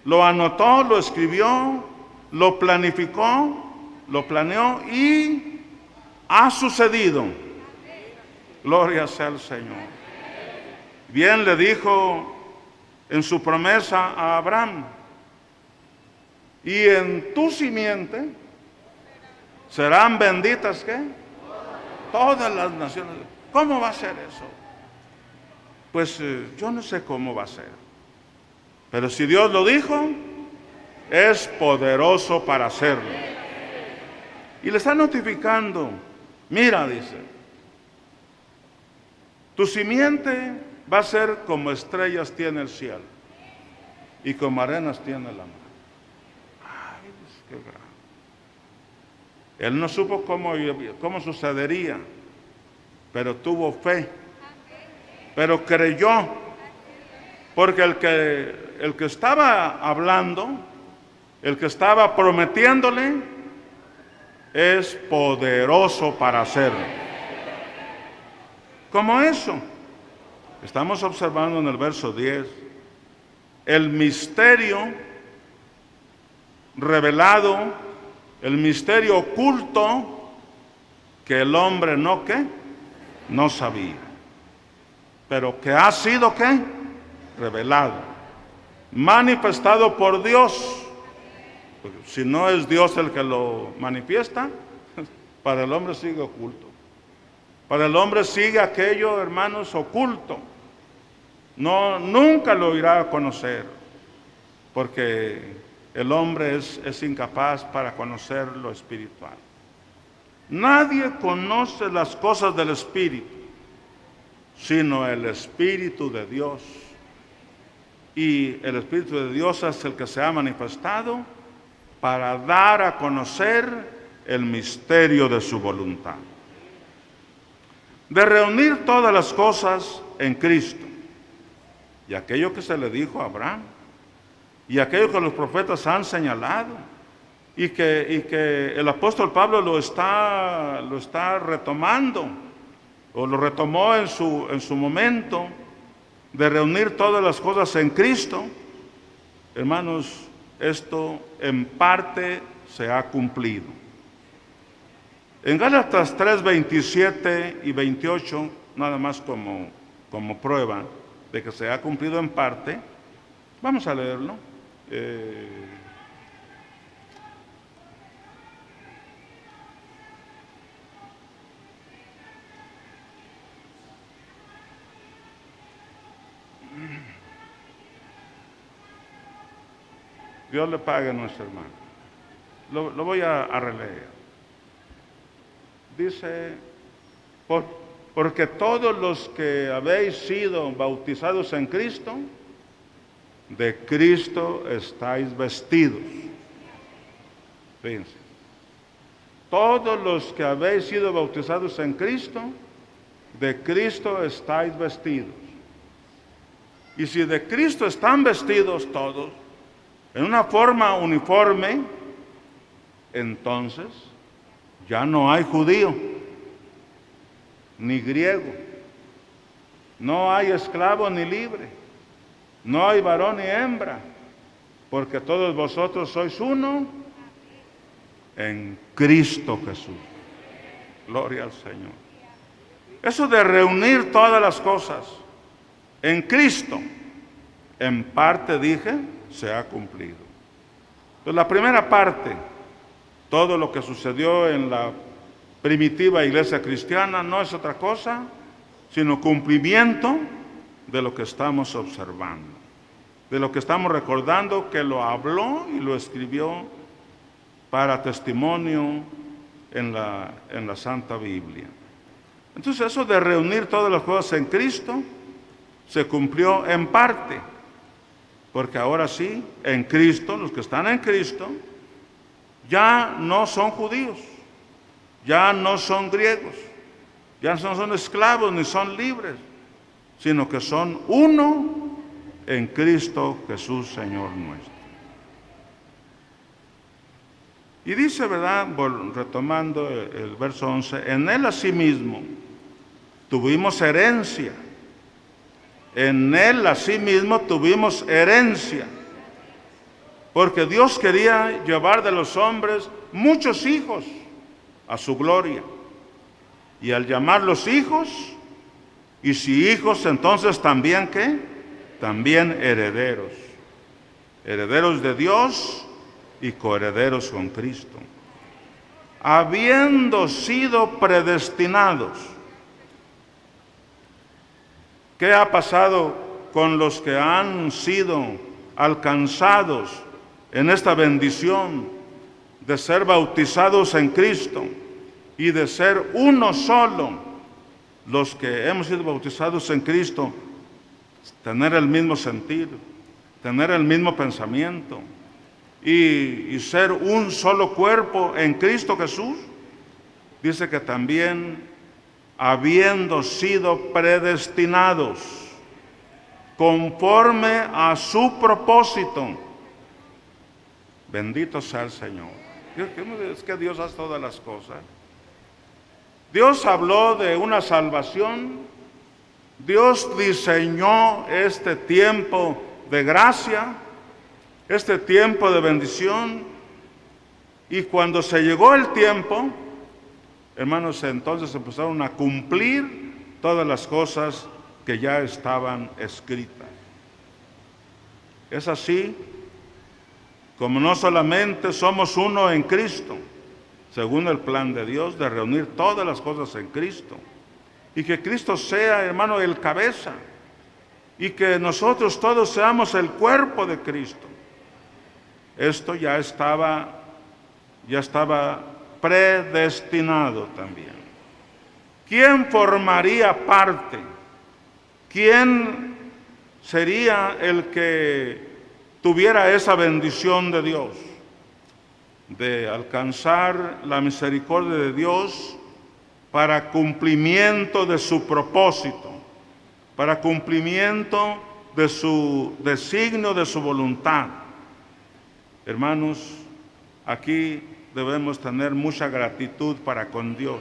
A: lo anotó, lo escribió, lo planificó, lo planeó y ha sucedido. Gloria sea al Señor. Bien le dijo en su promesa a Abraham: y en tu simiente serán benditas, ¿qué? Todas las naciones. ¿Cómo va a ser eso? Pues yo no sé cómo va a ser. Pero si Dios lo dijo, es poderoso para hacerlo. Y le está notificando: mira, dice, tu simiente va a ser como estrellas tiene el cielo y como arenas tiene la mar. Ay, Dios, qué grande. Él no supo cómo sucedería, pero tuvo fe, pero creyó, porque el que estaba hablando, el que estaba prometiéndole, es poderoso para hacerlo. Como eso, estamos observando en el verso 10, el misterio revelado, el misterio oculto que el hombre no sabía, pero que ha sido revelado, manifestado por Dios. Porque si no es Dios el que lo manifiesta, para el hombre sigue oculto. Para el hombre sigue aquello, hermanos, oculto. No, nunca lo irá a conocer, porque el hombre es incapaz para conocer lo espiritual. Nadie conoce las cosas del Espíritu, sino el Espíritu de Dios. Y el Espíritu de Dios es el que se ha manifestado para dar a conocer el misterio de su voluntad. De reunir todas las cosas en Cristo. Y aquello que se le dijo a Abraham, y aquello que los profetas han señalado, y que el apóstol Pablo lo está retomando, o lo retomó en su momento, de reunir todas las cosas en Cristo. Hermanos, esto en parte se ha cumplido. En Gálatas 3, 27 y 28, nada más como prueba de que se ha cumplido en parte, vamos a leerlo. Dios le pague a nuestro hermano. Lo voy a releer. Dice, porque todos los que habéis sido bautizados en Cristo, de Cristo estáis vestidos. Fíjense. Todos los que habéis sido bautizados en Cristo, de Cristo estáis vestidos. Y si de Cristo están vestidos todos, en una forma uniforme, entonces ya no hay judío, ni griego, no hay esclavo ni libre, no hay varón ni hembra, porque todos vosotros sois uno en Cristo Jesús. Gloria al Señor. Eso de reunir todas las cosas en Cristo, en parte dije, se ha cumplido. Entonces, la primera parte, todo lo que sucedió en la primitiva iglesia cristiana, no es otra cosa, sino cumplimiento de lo que estamos observando, de lo que estamos recordando que lo habló y lo escribió para testimonio en la Santa Biblia. Entonces, eso de reunir todas las cosas en Cristo se cumplió en parte, porque ahora sí, en Cristo, los que están en Cristo, ya no son judíos, ya no son griegos, ya no son esclavos ni son libres, sino que son uno en Cristo Jesús, Señor nuestro. Y dice, ¿verdad? Retomando el verso 11, en Él asimismo tuvimos herencia. En Él asimismo tuvimos herencia, porque Dios quería llevar de los hombres muchos hijos a su gloria. Y al llamarlos hijos, y si hijos, entonces también ¿qué? También herederos. Herederos de Dios y coherederos con Cristo. Habiendo sido predestinados. ¿Qué ha pasado con los que han sido alcanzados en esta bendición de ser bautizados en Cristo y de ser uno solo? Los que hemos sido bautizados en Cristo, tener el mismo sentir, tener el mismo pensamiento y ser un solo cuerpo en Cristo Jesús. Dice que también habiendo sido predestinados conforme a su propósito. Bendito sea el Señor. Es que Dios hace todas las cosas. Dios habló de una salvación. Dios diseñó este tiempo de gracia, este tiempo de bendición. Y cuando se llegó el tiempo, hermanos, entonces empezaron a cumplir todas las cosas que ya estaban escritas. Es así como no solamente somos uno en Cristo, según el plan de Dios, de reunir todas las cosas en Cristo, y que Cristo sea, hermano, el cabeza, y que nosotros todos seamos el cuerpo de Cristo. Esto ya estaba predestinado también. ¿Quién formaría parte? ¿Quién sería el que tuviera esa bendición de Dios, de alcanzar la misericordia de Dios para cumplimiento de su propósito, para cumplimiento de su designio, de su voluntad? Hermanos, aquí debemos tener mucha gratitud para con Dios,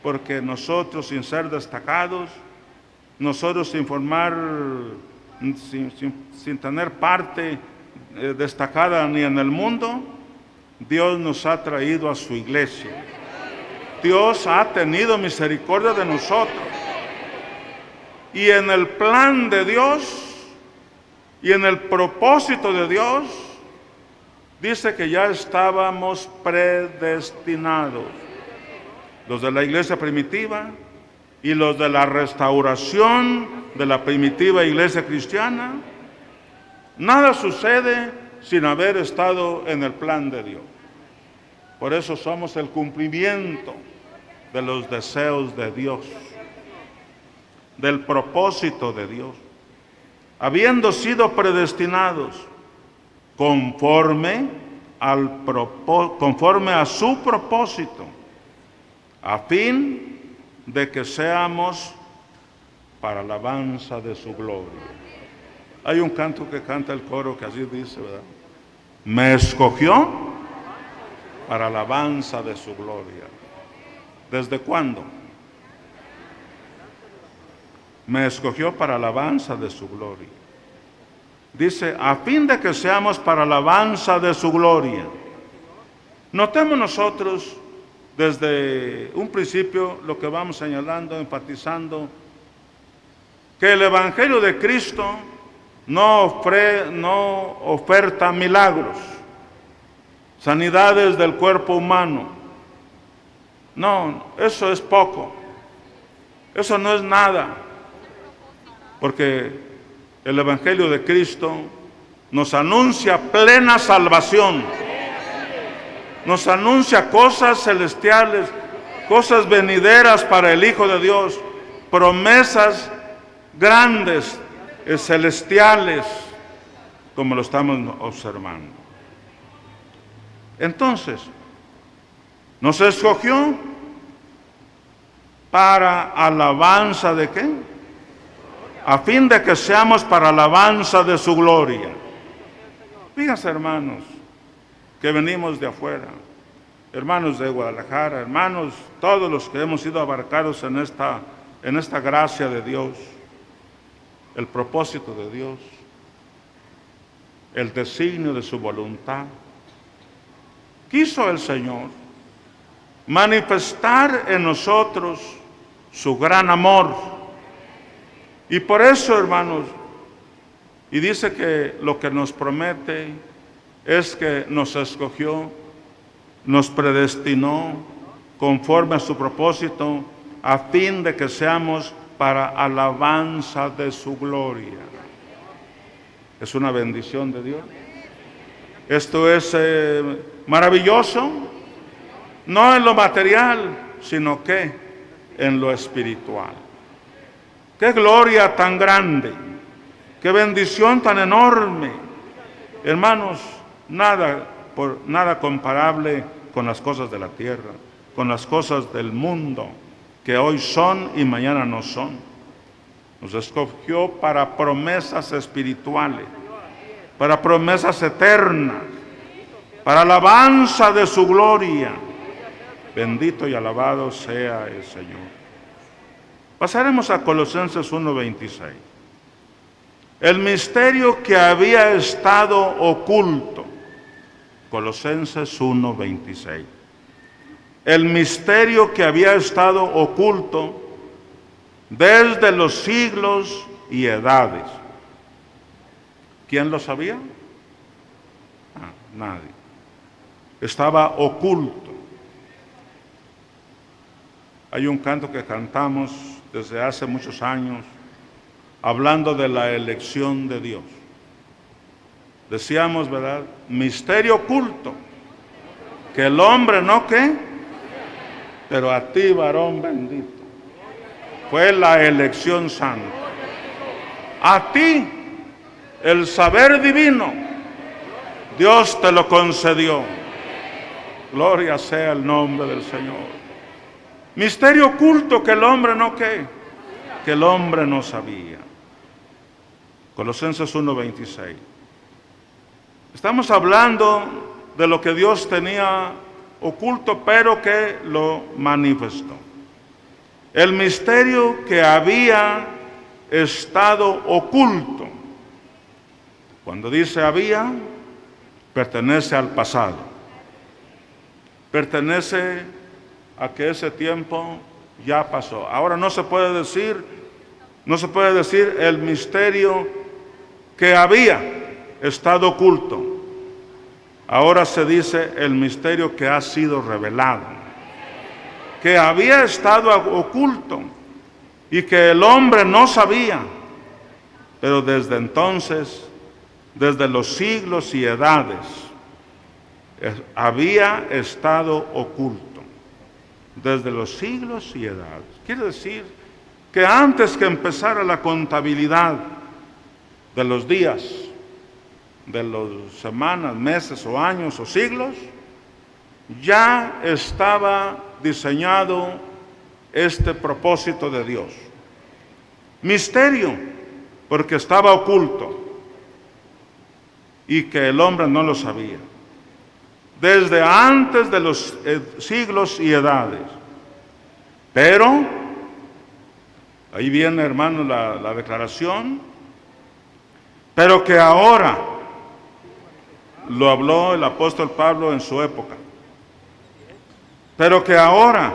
A: porque nosotros, sin ser destacados, nosotros sin formar, sin tener parte destacada ni en el mundo, Dios nos ha traído a su iglesia. Dios ha tenido misericordia de nosotros. Y en el plan de Dios y en el propósito de Dios, dice que ya estábamos predestinados. Los de la iglesia primitiva y los de la restauración de la primitiva iglesia cristiana. Nada sucede sin haber estado en el plan de Dios. Por eso somos el cumplimiento de los deseos de Dios, del propósito de Dios, habiendo sido predestinados conforme a su propósito, a fin de que seamos para alabanza de su gloria. Hay un canto que canta el coro que así dice, ¿verdad? Me escogió para alabanza de su gloria. ¿Desde cuándo? Me escogió para alabanza de su gloria. Dice, a fin de que seamos para alabanza de su gloria. Notemos nosotros desde un principio lo que vamos señalando, enfatizando, que el Evangelio de Cristo no oferta milagros, sanidades del cuerpo humano. No, eso es poco. Eso no es nada. Porque el Evangelio de Cristo nos anuncia plena salvación. Nos anuncia cosas celestiales, cosas venideras para el Hijo de Dios, promesas grandes, celestiales, como lo estamos observando. Entonces, nos escogió para alabanza de ¿qué? A fin de que seamos para alabanza de su gloria. Fíjense, hermanos, que venimos de afuera, hermanos de Guadalajara, hermanos, todos los que hemos sido abarcados en esta gracia de Dios, el propósito de Dios, el designio de su voluntad. Quiso el Señor manifestar en nosotros su gran amor. Y por eso, hermanos, y dice que lo que nos promete es que nos escogió, nos predestinó conforme a su propósito, a fin de que seamos para alabanza de su gloria. Es una bendición de Dios. Esto es maravilloso, no en lo material, sino que en lo espiritual. Qué gloria tan grande, qué bendición tan enorme. Hermanos, nada comparable con las cosas de la tierra, con las cosas del mundo, que hoy son y mañana no son. Nos escogió para promesas espirituales, para promesas eternas, para alabanza de su gloria. Bendito y alabado sea el Señor. Pasaremos a Colosenses 1:26. El misterio que había estado oculto. Colosenses 1:26. El misterio que había estado oculto desde los siglos y edades. ¿Quién lo sabía? Nadie. Estaba oculto. Hay un canto que cantamos desde hace muchos años, hablando de la elección de Dios. Decíamos, ¿verdad? Misterio oculto, que el hombre no ¿qué? Pero a ti, varón bendito, fue la elección santa. A ti, el saber divino, Dios te lo concedió. Gloria sea el nombre del Señor. Misterio oculto que el hombre no ¿qué? Que el hombre no sabía. Colosenses 1:26. Estamos hablando de lo que Dios tenía oculto, pero que lo manifestó. El misterio que había estado oculto. Cuando dice había, pertenece al pasado. Pertenece a que ese tiempo ya pasó. Ahora no se puede decir el misterio que había estado oculto. Ahora se dice el misterio que ha sido revelado, que había estado oculto y que el hombre no sabía, pero desde entonces, desde los siglos y edades, había estado oculto. Desde los siglos y edades. Quiere decir que antes que empezara la contabilidad de los días, de las semanas, meses o años o siglos, ya estaba diseñado este propósito de Dios. Misterio, porque estaba oculto y que el hombre no lo sabía. Desde antes de los siglos y edades. Pero, ahí viene, hermano, la declaración, pero que ahora, lo habló el apóstol Pablo en su época, pero que ahora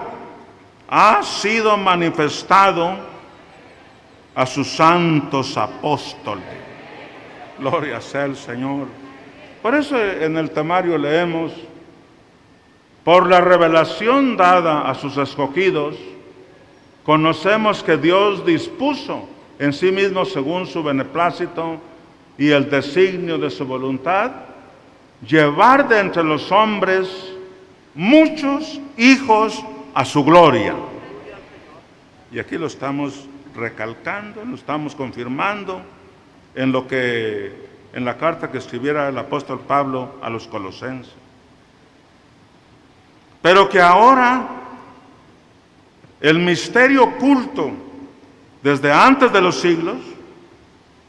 A: ha sido manifestado a sus santos apóstoles. Gloria sea el Señor. Por eso en el temario leemos, por la revelación dada a sus escogidos, conocemos que Dios dispuso en sí mismo según su beneplácito y el designio de su voluntad, llevar de entre los hombres muchos hijos a su gloria. Y aquí lo estamos recalcando, lo estamos confirmando en la carta que escribiera el apóstol Pablo a los colosenses. Pero que ahora el misterio oculto desde antes de los siglos,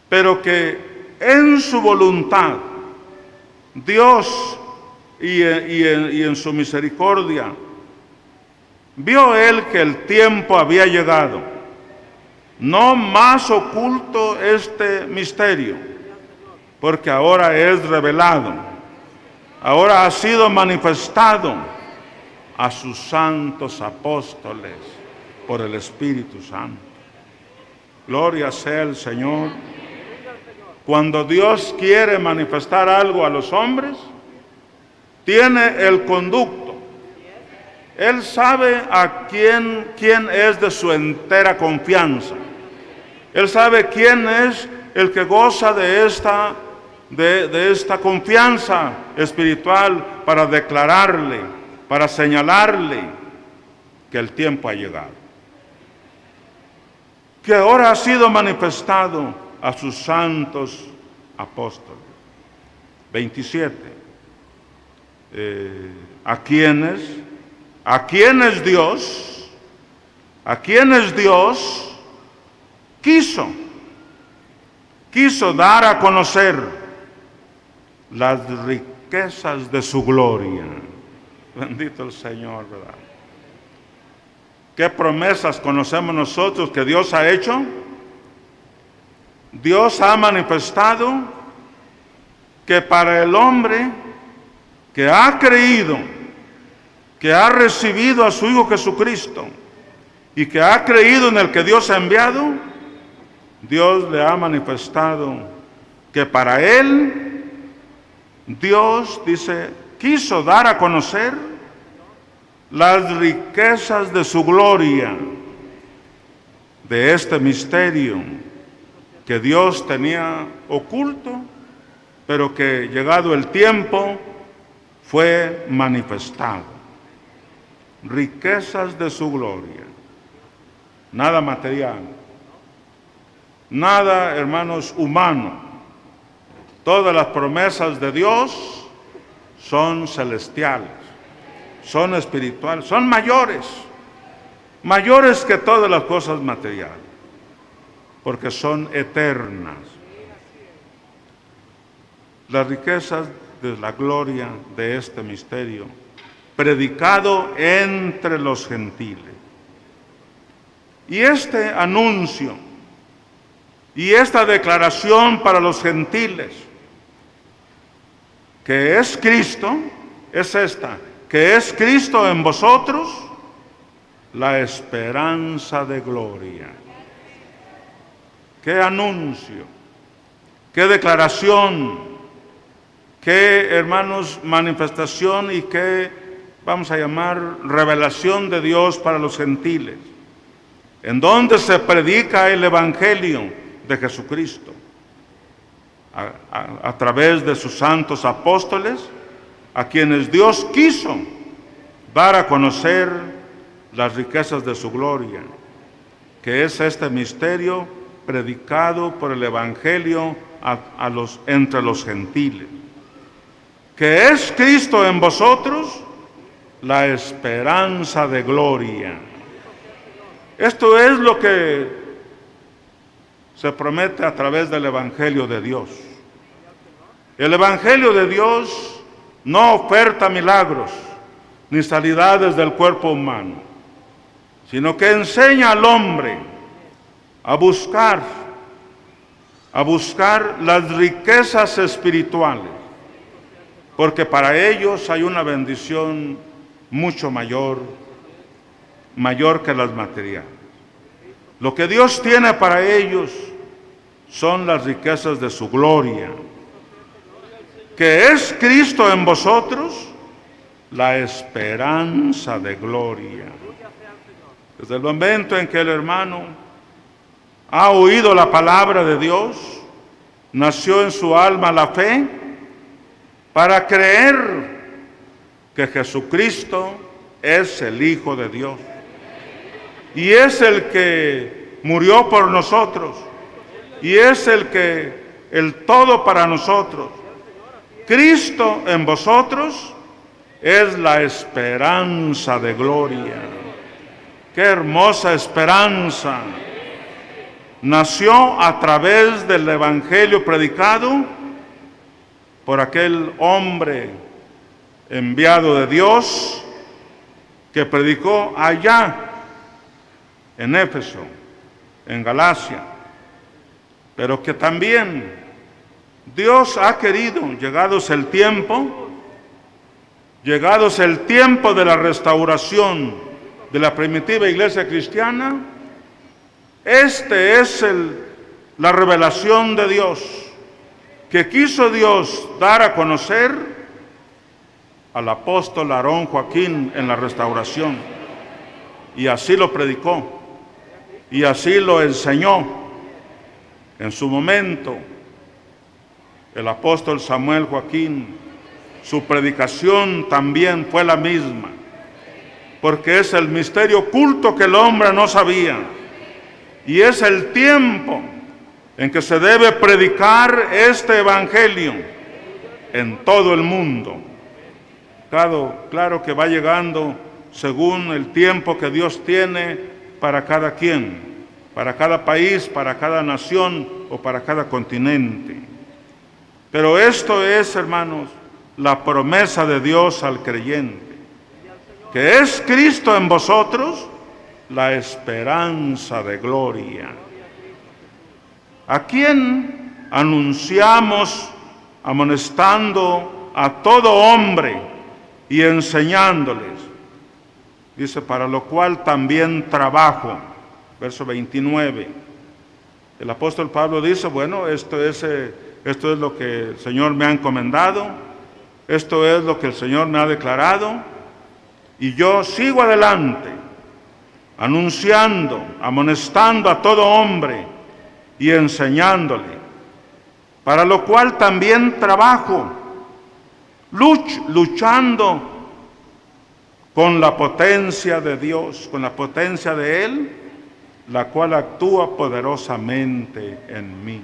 A: pero que en su voluntad Dios y en su misericordia vio él que el tiempo había llegado. No más oculto este misterio, porque ahora es revelado, ahora ha sido manifestado a sus santos apóstoles por el Espíritu Santo. Gloria sea el Señor. Cuando Dios quiere manifestar algo a los hombres, tiene el conducto. Él sabe a quién es de su entera confianza. Él sabe quién es el que goza de esta confianza espiritual para declararle, para señalarle que el tiempo ha llegado. Que ahora ha sido manifestado a sus santos apóstoles. 27. ¿A quienes Dios quiso dar a conocer las riquezas de su gloria. Bendito el Señor, ¿verdad? ¿Qué promesas conocemos nosotros que Dios ha hecho? Dios ha manifestado que para el hombre que ha creído, que ha recibido a su Hijo Jesucristo y que ha creído en el que Dios ha enviado, Dios le ha manifestado que para él, Dios, dice, quiso dar a conocer las riquezas de su gloria, de este misterio que Dios tenía oculto, pero que llegado el tiempo fue manifestado. Riquezas de su gloria. Nada material. Nada, hermanos, humano. Todas las promesas de Dios son celestiales, son espirituales, son mayores que todas las cosas materiales, porque son eternas. Las riquezas de la gloria de este misterio, predicado entre los gentiles. Y este anuncio y esta declaración para los gentiles, que es Cristo, es esta, que es Cristo en vosotros, la esperanza de gloria. Qué anuncio, qué declaración, qué, hermanos, manifestación y qué, vamos a llamar, revelación de Dios para los gentiles, en donde se predica el Evangelio de Jesucristo a través de sus santos apóstoles, a quienes Dios quiso dar a conocer las riquezas de su gloria, que es este misterio predicado por el Evangelio entre los gentiles, que es Cristo en vosotros, la esperanza de gloria. Esto es lo que se promete a través del Evangelio de Dios. El Evangelio de Dios no oferta milagros ni sanidades del cuerpo humano, sino que enseña al hombre a buscar las riquezas espirituales, porque para ellos hay una bendición mucho mayor que las materiales. Lo que Dios tiene para ellos son las riquezas de su gloria, que es Cristo en vosotros, la esperanza de gloria. Desde el momento en que el hermano ha oído la palabra de Dios, nació en su alma la fe para creer que Jesucristo es el Hijo de Dios y es el que murió por nosotros y es el todo para nosotros. Cristo en vosotros es la esperanza de gloria. ¡Qué hermosa esperanza! Nació a través del Evangelio predicado por aquel hombre enviado de Dios que predicó allá en Éfeso, en Galacia, pero que también Dios ha querido, llegados el tiempo de la restauración de la primitiva iglesia cristiana, este es la revelación de Dios, que quiso Dios dar a conocer al apóstol Aarón Joaquín en la restauración, y así lo predicó, y así lo enseñó. En su momento, el apóstol Samuel Joaquín, su predicación también fue la misma, porque es el misterio oculto que el hombre no sabía, y es el tiempo en que se debe predicar este evangelio en todo el mundo. Claro que va llegando según el tiempo que Dios tiene para cada quien, para cada país, para cada nación o para cada continente. Pero esto es, hermanos, la promesa de Dios al creyente, que es Cristo en vosotros, la esperanza de gloria. ¿A quién anunciamos amonestando a todo hombre y enseñándoles? Dice, para lo cual también trabajo. Verso 29. El apóstol Pablo dice, bueno, esto es lo que el Señor me ha encomendado, esto es lo que el Señor me ha declarado, y yo sigo adelante, anunciando, amonestando a todo hombre y enseñándole, para lo cual también trabajo, luchando con la potencia de Dios, con la potencia de Él, la cual actúa poderosamente en mí.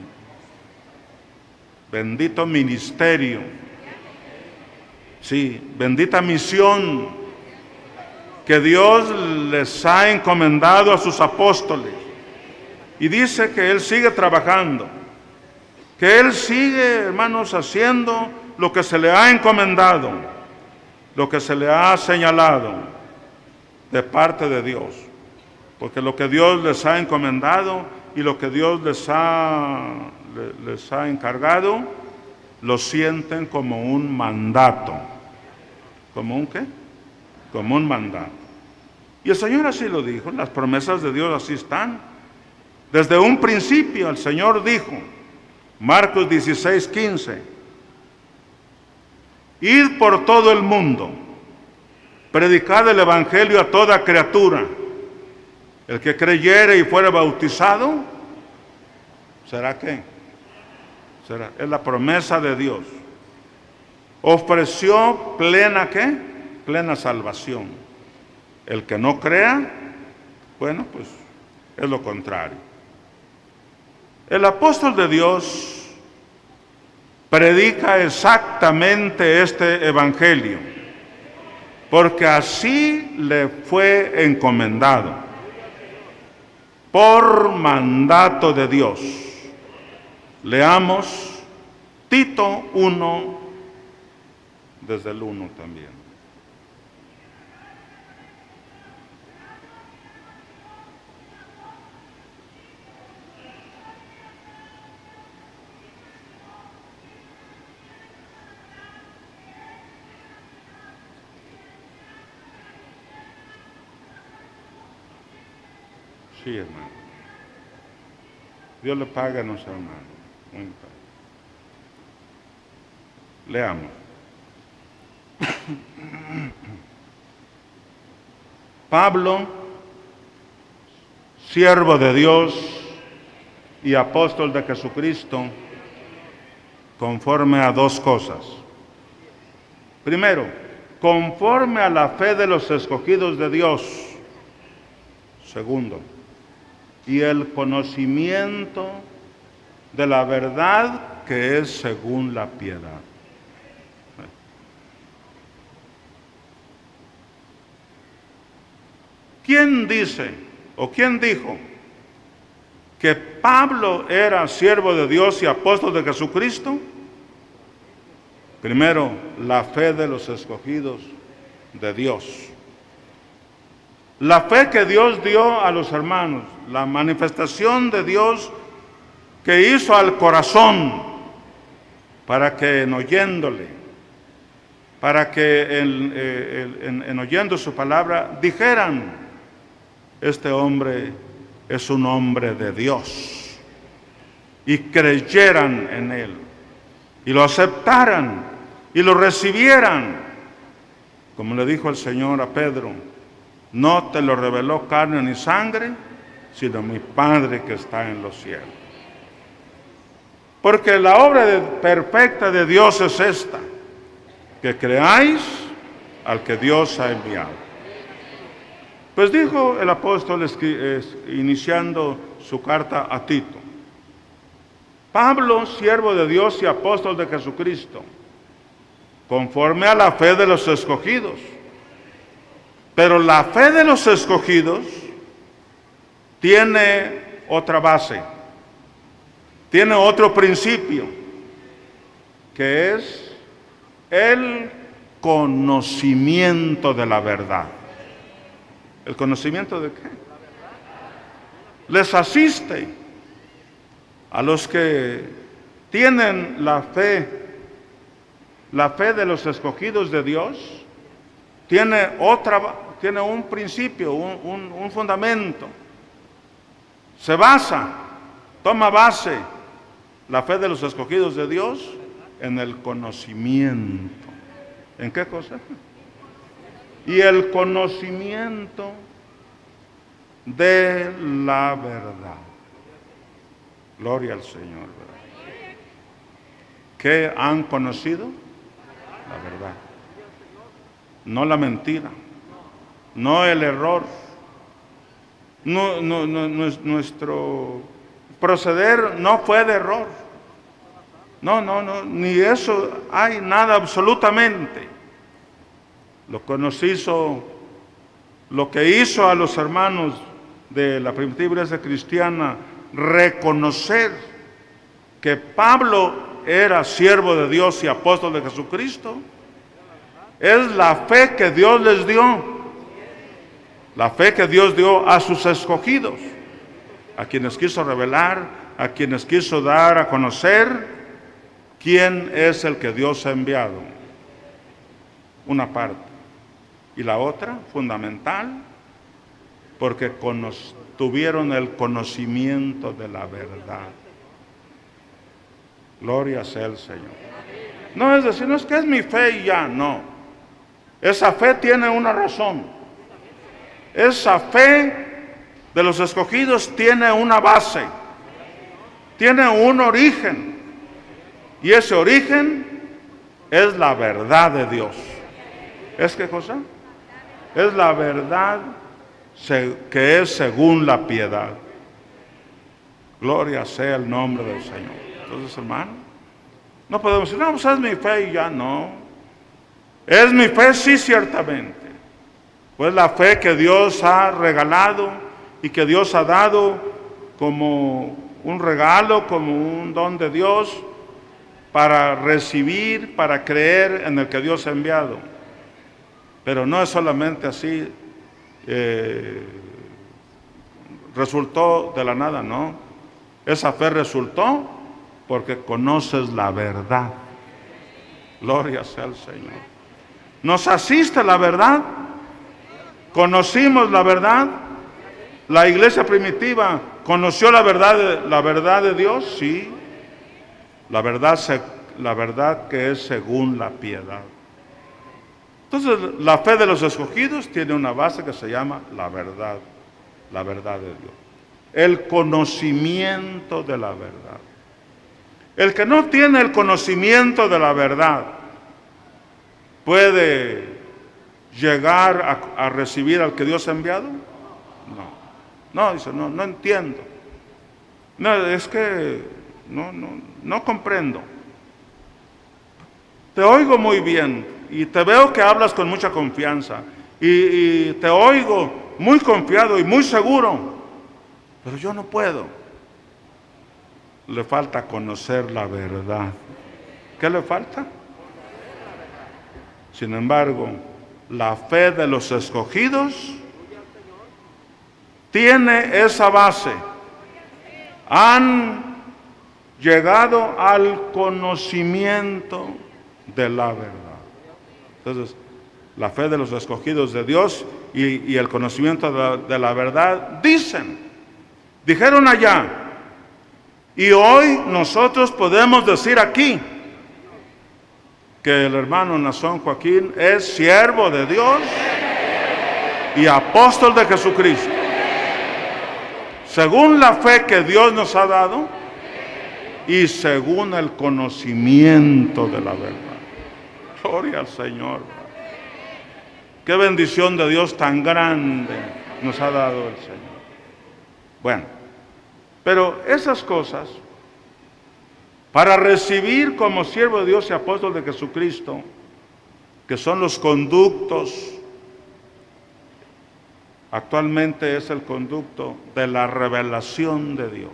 A: Bendito ministerio, sí, bendita misión que Dios les ha encomendado a sus apóstoles. Y dice que Él sigue trabajando, que Él sigue, hermanos, haciendo lo que se le ha encomendado, lo que se le ha señalado de parte de Dios. Porque lo que Dios les ha encomendado y lo que Dios les ha encargado, lo sienten como un mandato. ¿Como un qué? Como un mandato. Y el Señor así lo dijo, las promesas de Dios así están. Desde un principio el Señor dijo, Marcos 16:15, id por todo el mundo, predicad el evangelio a toda criatura. El que creyere y fuere bautizado, ¿será qué? Es la promesa de Dios. Ofreció plena ¿qué? Plena salvación. El que no crea, bueno, pues es lo contrario. El apóstol de Dios predica exactamente este evangelio, porque así le fue encomendado, por mandato de Dios. Leamos Tito 1, desde el 1 también. Sí, hermano. Dios le pague a nuestro hermano. Muy bien. Leamos. Pablo, siervo de Dios y apóstol de Jesucristo, conforme a dos cosas. Primero, conforme a la fe de los escogidos de Dios. Segundo, y el conocimiento de la verdad que es según la piedad. ¿Quién dice o quién dijo que Pablo era siervo de Dios y apóstol de Jesucristo? Primero, la fe de los escogidos de Dios. La fe que Dios dio a los hermanos, la manifestación de Dios que hizo al corazón para que en oyéndole, para que en oyendo su palabra dijeran, este hombre es un hombre de Dios, y creyeran en él, y lo aceptaran, y lo recibieran, como le dijo el Señor a Pedro, no te lo reveló carne ni sangre, sino mi Padre que está en los cielos. Porque la obra perfecta de Dios es esta, que creáis al que Dios ha enviado. Pues dijo el apóstol iniciando su carta a Tito, Pablo, siervo de Dios y apóstol de Jesucristo, conforme a la fe de los escogidos. Pero la fe de los escogidos tiene otra base, tiene otro principio, que es el conocimiento de la verdad. ¿El conocimiento de qué? Les asiste a los que tienen la fe de los escogidos de Dios. Tiene un principio, un fundamento. Se basa, toma base la fe de los escogidos de Dios en el conocimiento. ¿En qué cosa? Y el conocimiento de la verdad. Gloria al Señor. ¿Qué han conocido? La verdad. No la mentira. No el error. Nuestro proceder no fue de error. No, ni eso hay nada absolutamente. Lo que hizo a los hermanos de la primitiva iglesia cristiana reconocer que Pablo era siervo de Dios y apóstol de Jesucristo, es la fe que Dios les dio. La fe que Dios dio a sus escogidos, a quienes quiso revelar, a quienes quiso dar a conocer quién es el que Dios ha enviado. Una parte. Y la otra, fundamental, porque tuvieron el conocimiento de la verdad. Gloria sea el Señor. No es decir, no es que es mi fe y ya, no. Esa fe tiene una razón. Esa fe de los escogidos tiene una base, tiene un origen, y ese origen es la verdad de Dios. ¿Es qué cosa? Es la verdad que es según la piedad. Gloria sea el nombre del Señor. Entonces, hermano, no podemos decir, no, pues es mi fe y ya no. Es mi fe, sí, ciertamente. Pues la fe que Dios ha regalado y que Dios ha dado como un regalo, como un don de Dios para recibir, para creer en el que Dios ha enviado. Pero no es solamente así, resultó de la nada, no. Esa fe resultó porque conoces la verdad. Gloria sea al Señor. Nos asiste la verdad. Conocimos la verdad. La iglesia primitiva conoció la verdad de Dios, sí. La verdad que es según la piedad. Entonces, la fe de los escogidos tiene una base que se llama la verdad de Dios. El conocimiento de la verdad. El que no tiene el conocimiento de la verdad puede llegar a recibir al que Dios ha enviado. No, dice, no entiendo. No, es que no comprendo. Te oigo muy bien y te veo que hablas con mucha confianza y te oigo muy confiado y muy seguro, pero yo no puedo. Le falta conocer la verdad. ¿Qué le falta? Sin embargo, la fe de los escogidos tiene esa base. Han llegado al conocimiento de la verdad. Entonces, la fe de los escogidos de Dios y el conocimiento de la verdad dijeron allá, y hoy nosotros podemos decir aquí que el hermano Nazón Joaquín es siervo de Dios y apóstol de Jesucristo, según la fe que Dios nos ha dado y según el conocimiento de la verdad. Gloria al Señor. Qué bendición de Dios tan grande nos ha dado el Señor. Bueno, pero esas cosas, para recibir como siervo de Dios y apóstol de Jesucristo, que son los conductos, actualmente es el conducto de la revelación de Dios,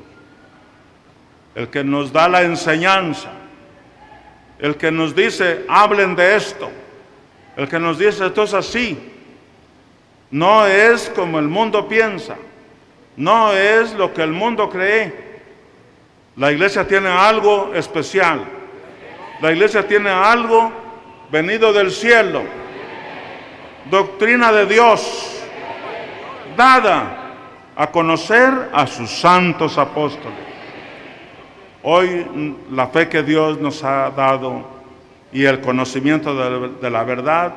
A: el que nos da la enseñanza, el que nos dice, hablen de esto, el que nos dice, esto es así, no es como el mundo piensa, no es lo que el mundo cree. La iglesia tiene algo especial. La iglesia tiene algo venido del cielo, doctrina de Dios, dada a conocer a sus santos apóstoles. Hoy la fe que Dios nos ha dado y el conocimiento de la verdad,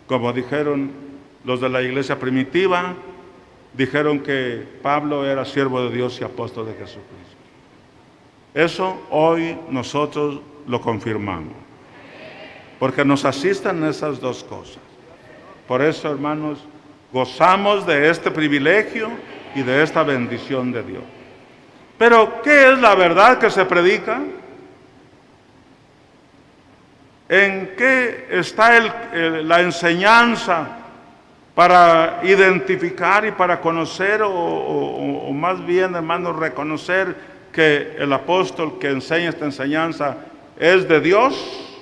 A: como dijeron los de la iglesia primitiva, dijeron que Pablo era siervo de Dios y apóstol de Jesucristo. Eso hoy nosotros lo confirmamos, porque nos asisten esas dos cosas. Por eso, hermanos, gozamos de este privilegio y de esta bendición de Dios. Pero, ¿qué es la verdad que se predica? ¿En qué está la enseñanza para identificar y para conocer, o más bien, hermanos, reconocer que el apóstol que enseña esta enseñanza es de Dios?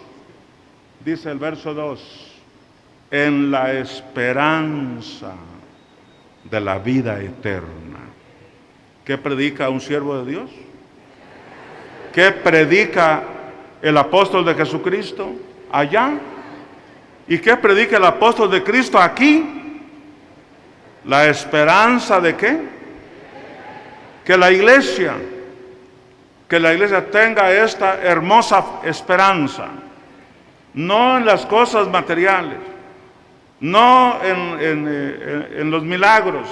A: Dice el verso 2, en la esperanza de la vida eterna. ¿Qué predica un siervo de Dios? ¿Qué predica el apóstol de Jesucristo allá? ¿Y qué predica el apóstol de Cristo aquí? ¿La esperanza de qué? Que la iglesia tenga esta hermosa esperanza, no en las cosas materiales, no en los milagros.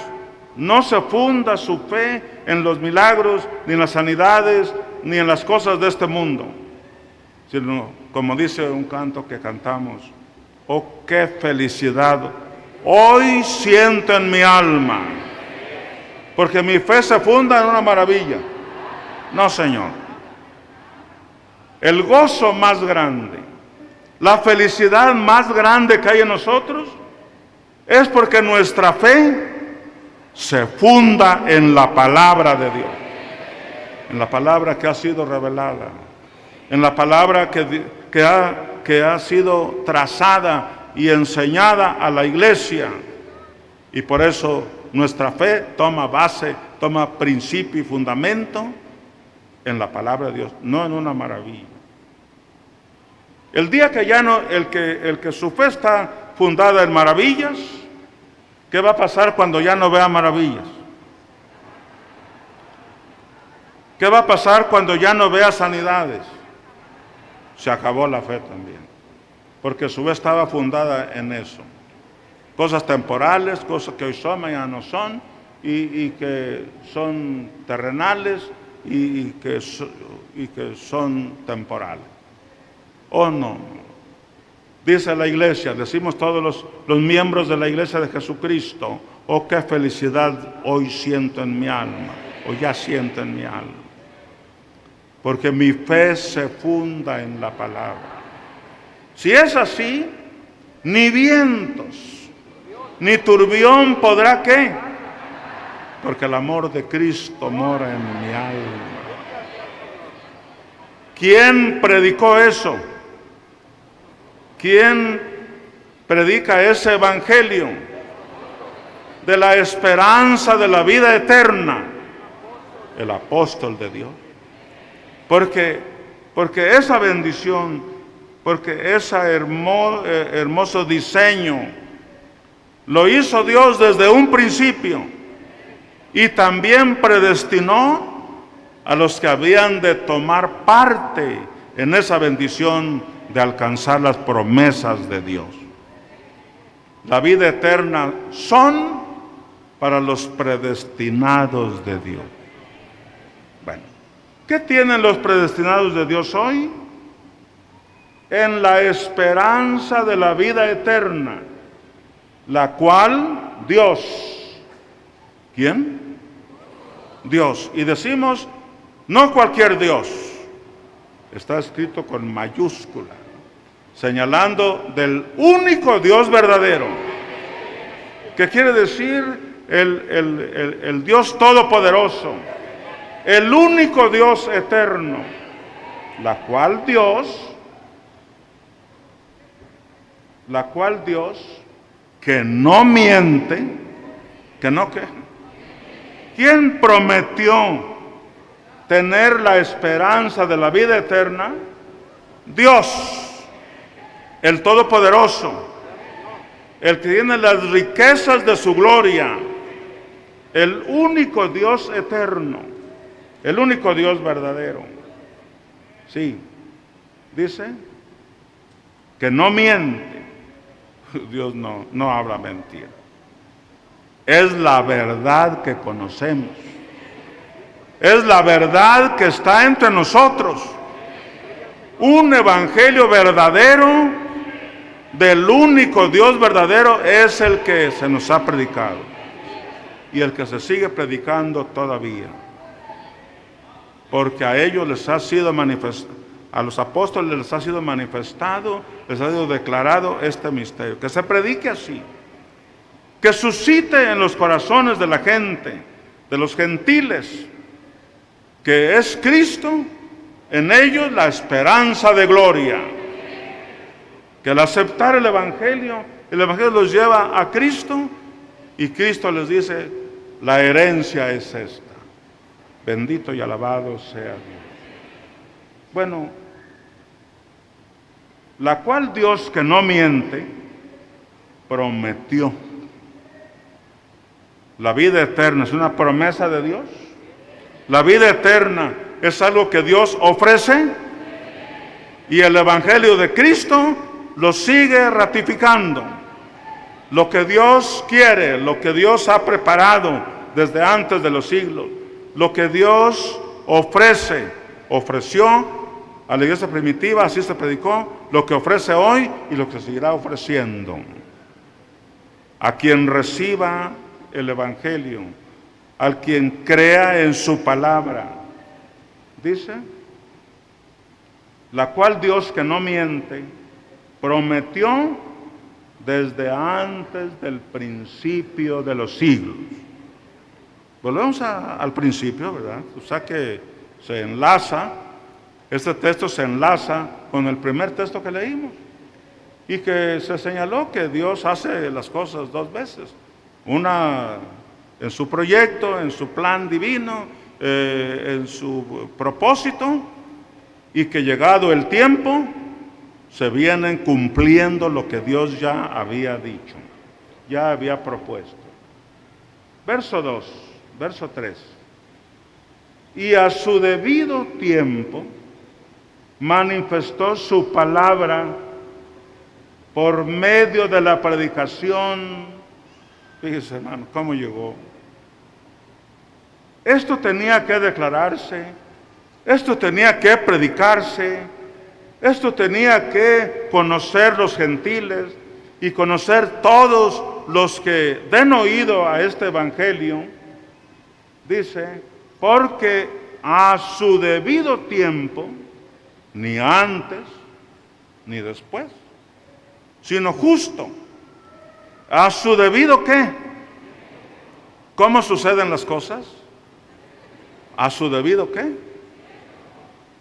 A: No se funda su fe en los milagros, ni en las sanidades, ni en las cosas de este mundo, sino, como dice un canto que cantamos, oh, qué felicidad hoy siento en mi alma, porque mi fe se funda en una maravilla. No, Señor. El gozo más grande, la felicidad más grande que hay en nosotros, es porque nuestra fe se funda en la palabra de Dios, en la palabra que ha sido revelada, en la palabra que ha sido trazada y enseñada a la iglesia. Y por eso nuestra fe toma base, toma principio y fundamento en la palabra de Dios, no en una maravilla. El día que ya no, el que su fe está fundada en maravillas, ¿qué va a pasar cuando ya no vea maravillas? ¿Qué va a pasar cuando ya no vea sanidades? Se acabó la fe también, porque su fe estaba fundada en eso. Cosas temporales, cosas que hoy son, mañana no son, y que son terrenales y que son temporales. ¿O no? Dice la iglesia, decimos todos los miembros de la iglesia de Jesucristo, oh, qué felicidad hoy siento en mi alma, o ya siento en mi alma, porque mi fe se funda en la palabra. Si es así, ni vientos, ni turbión podrá ¿qué? Porque el amor de Cristo mora en mi alma. ¿Quién predicó eso? ¿Quién predica ese evangelio de la esperanza de la vida eterna? El apóstol de Dios. Porque esa bendición, porque ese hermoso diseño lo hizo Dios desde un principio, y también predestinó a los que habían de tomar parte en esa bendición de alcanzar las promesas de Dios. La vida eterna son para los predestinados de Dios. Bueno, ¿qué tienen los predestinados de Dios hoy? En la esperanza de la vida eterna, la cual Dios, ¿quién? Dios. Y decimos, no cualquier Dios, está escrito con mayúscula, señalando del único Dios verdadero, que quiere decir el Dios todopoderoso, el único Dios eterno, la cual Dios la cual Dios, que no miente, que no que, ¿quién prometió tener la esperanza de la vida eterna? Dios, el Todopoderoso, el que tiene las riquezas de su gloria, el único Dios eterno, el único Dios verdadero. Sí, dice que no miente. Dios no habla mentira. Es la verdad que conocemos. Es la verdad que está entre nosotros. Un evangelio verdadero del único Dios verdadero es el que se nos ha predicado y el que se sigue predicando todavía. Porque a ellos les ha sido manifestado, a los apóstoles les ha sido manifestado, les ha sido declarado este misterio. Que se predique así, que suscite en los corazones de la gente, de los gentiles, que es Cristo, en ellos la esperanza de gloria. Que al aceptar el Evangelio los lleva a Cristo y Cristo les dice, la herencia es esta. Bendito y alabado sea Dios. Bueno, la cual Dios, que no miente, prometió. La vida eterna es una promesa de Dios. La vida eterna es algo que Dios ofrece y el Evangelio de Cristo lo sigue ratificando. Lo que Dios quiere, lo que Dios ha preparado desde antes de los siglos, lo que Dios ofreció a la iglesia primitiva, así se predicó, lo que ofrece hoy y lo que seguirá ofreciendo. A quien reciba el Evangelio, al quien crea en su palabra, dice, la cual Dios, que no miente, prometió desde antes del principio de los siglos. Volvemos al principio, ¿verdad? O sea que se enlaza, este texto se enlaza con el primer texto que leímos y que se señaló que Dios hace las cosas dos veces. Una en su proyecto, en su plan divino, en su propósito, y que llegado el tiempo se vienen cumpliendo lo que Dios ya había dicho, ya había propuesto. Verso 2, verso 3. Y a su debido tiempo manifestó su palabra por medio de la predicación. Fíjese, hermano, cómo llegó. Esto tenía que declararse, esto tenía que predicarse, esto tenía que conocer los gentiles y conocer todos los que den oído a este evangelio. Dice, porque a su debido tiempo, ni antes ni después, sino justo. ¿A su debido qué? ¿Cómo suceden las cosas? ¿A su debido qué?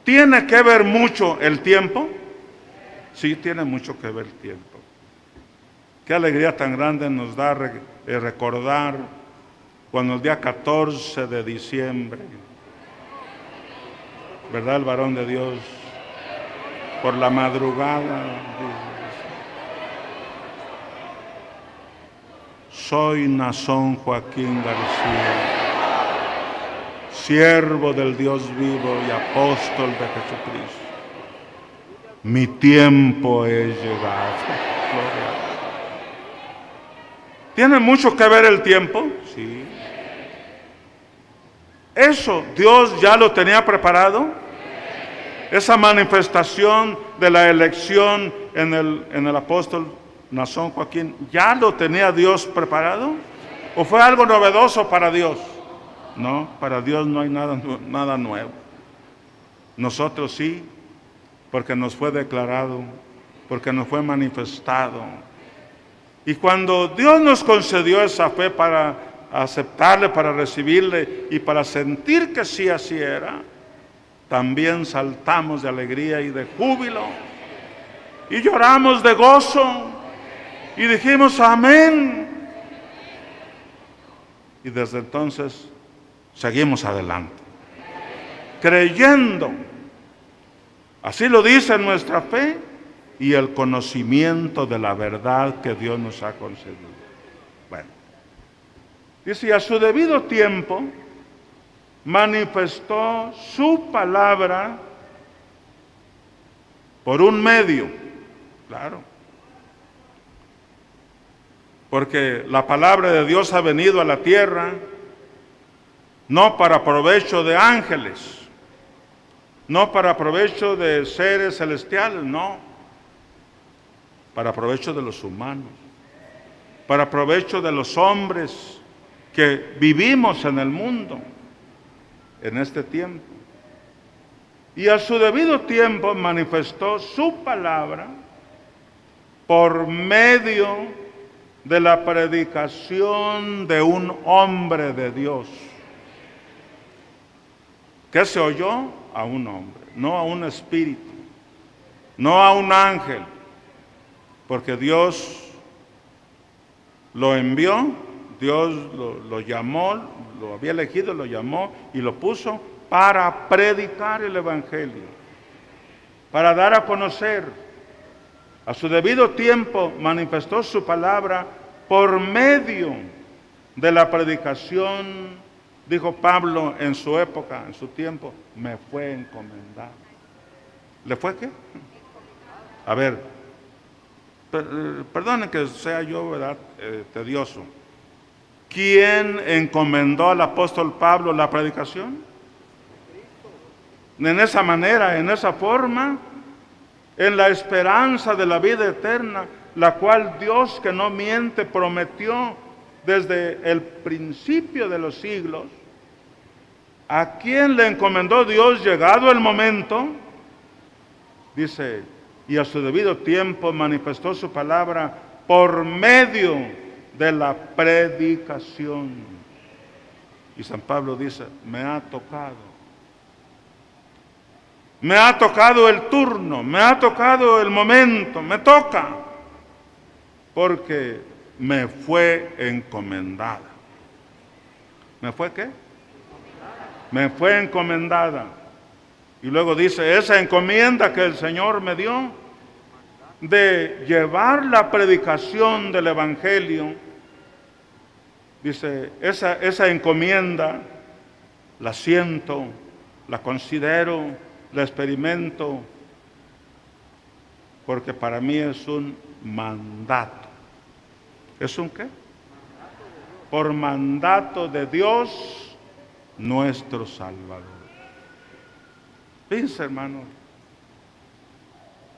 A: ¿Tiene que ver mucho el tiempo? Sí, tiene mucho que ver el tiempo. Qué alegría tan grande nos da recordar cuando el día 14 de diciembre, ¿verdad? El varón de Dios, por la madrugada, soy Nazón Joaquín García, siervo del Dios vivo y apóstol de Jesucristo. Mi tiempo es llegado. ¿Tiene mucho que ver el tiempo? Sí. Eso Dios ya lo tenía preparado. Esa manifestación de la elección en el apóstol Nazón Joaquín, ¿ya lo tenía Dios preparado? ¿O fue algo novedoso para Dios? No, para Dios no hay nada nuevo. Nosotros sí, porque nos fue declarado, porque nos fue manifestado. Y cuando Dios nos concedió esa fe para aceptarle, para recibirle y para sentir que sí así era, también saltamos de alegría y de júbilo y lloramos de gozo Y dijimos amén. Y desde entonces seguimos adelante, creyendo. Así lo dice nuestra fe y el conocimiento de la verdad que Dios nos ha concedido. Bueno, dice, y a su debido tiempo manifestó su palabra por un medio, claro, porque la palabra de Dios ha venido a la tierra no para provecho de ángeles, no para provecho de seres celestiales, no, para provecho de los humanos, para provecho de los hombres que vivimos en el mundo en este tiempo. Y a su debido tiempo manifestó su palabra por medio de la predicación de un hombre de Dios. ¿Qué se oyó? A un hombre, no a un espíritu, no a un ángel, porque Dios lo envió, Dios lo llamó, lo había elegido, lo llamó y lo puso para predicar el evangelio, para dar a conocer. A su debido tiempo manifestó su palabra por medio de la predicación. Dijo Pablo en su época, en su tiempo, me fue encomendado. ¿Le fue qué? A ver, perdonen que sea yo, ¿verdad?, tedioso. ¿Quién encomendó al apóstol Pablo la predicación? En esa manera, en esa forma, en la esperanza de la vida eterna, la cual Dios, que no miente, prometió desde el principio de los siglos. ¿A quién le encomendó Dios llegado el momento? Dice, y a su debido tiempo manifestó su palabra por medio de la predicación. Y San Pablo dice, me ha tocado el turno, me ha tocado el momento, me toca, porque me fue encomendada. ¿Me fue qué? Me fue encomendada. Y luego dice, esa encomienda que el Señor me dio de llevar la predicación del evangelio, dice, esa encomienda la siento, la considero, la experimento, porque para mí es un mandato. ¿Es un qué? Por mandato de Dios nuestro Salvador. Fíjense, hermano,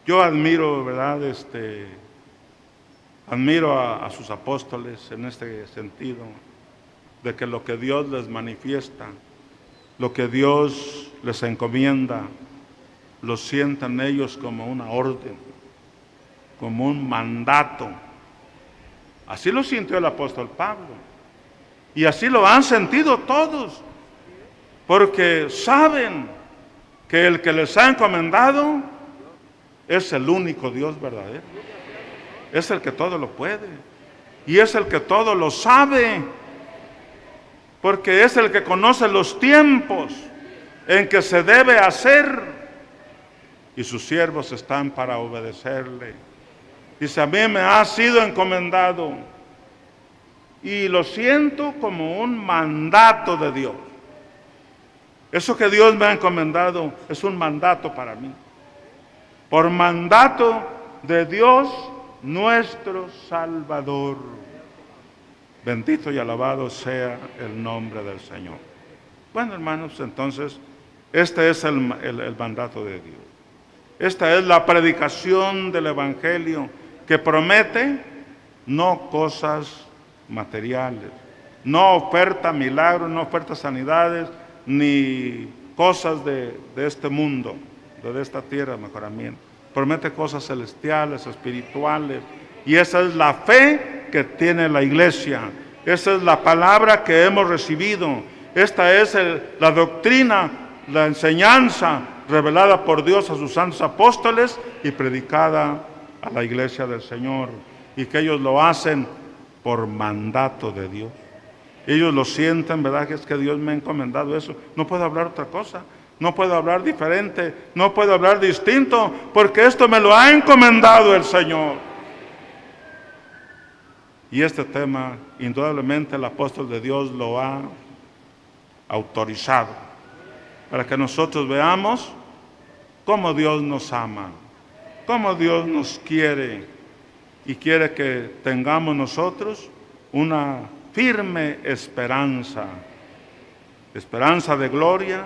A: yo admiro, ¿verdad? Admiro a sus apóstoles en este sentido, de que lo que Dios les manifiesta, lo que Dios les encomienda, lo sientan ellos como una orden, como un mandato. Así lo sintió el apóstol Pablo, y así lo han sentido todos, porque saben que el que les ha encomendado es el único Dios verdadero, es el que todo lo puede, y es el que todo lo sabe, porque es el que conoce los tiempos en que se debe hacer, y sus siervos están para obedecerle. Dice, a mí me ha sido encomendado, y lo siento como un mandato de Dios. Eso que Dios me ha encomendado es un mandato para mí. Por mandato de Dios nuestro Salvador. Bendito y alabado sea el nombre del Señor. Bueno, hermanos, entonces, este es el mandato de Dios. Esta es la predicación del evangelio, que promete no cosas materiales, no oferta milagros, no oferta sanidades, ni cosas de este mundo, de esta tierra, mejoramiento. Promete cosas celestiales, espirituales, y esa es la fe que tiene la iglesia. Esa es la palabra que hemos recibido. Esta es la doctrina, la enseñanza revelada por Dios a sus santos apóstoles y predicada a la iglesia del Señor. y que ellos lo hacen por mandato de Dios. Ellos lo sienten, ¿verdad? Que es que Dios me ha encomendado eso. No puedo hablar otra cosa, no puedo hablar diferente, no puedo hablar distinto, porque esto me lo ha encomendado el Señor. Y este tema, indudablemente, el apóstol de Dios lo ha autorizado, para que nosotros veamos cómo Dios nos ama, cómo Dios nos quiere, y quiere que tengamos nosotros una firme esperanza. Esperanza de gloria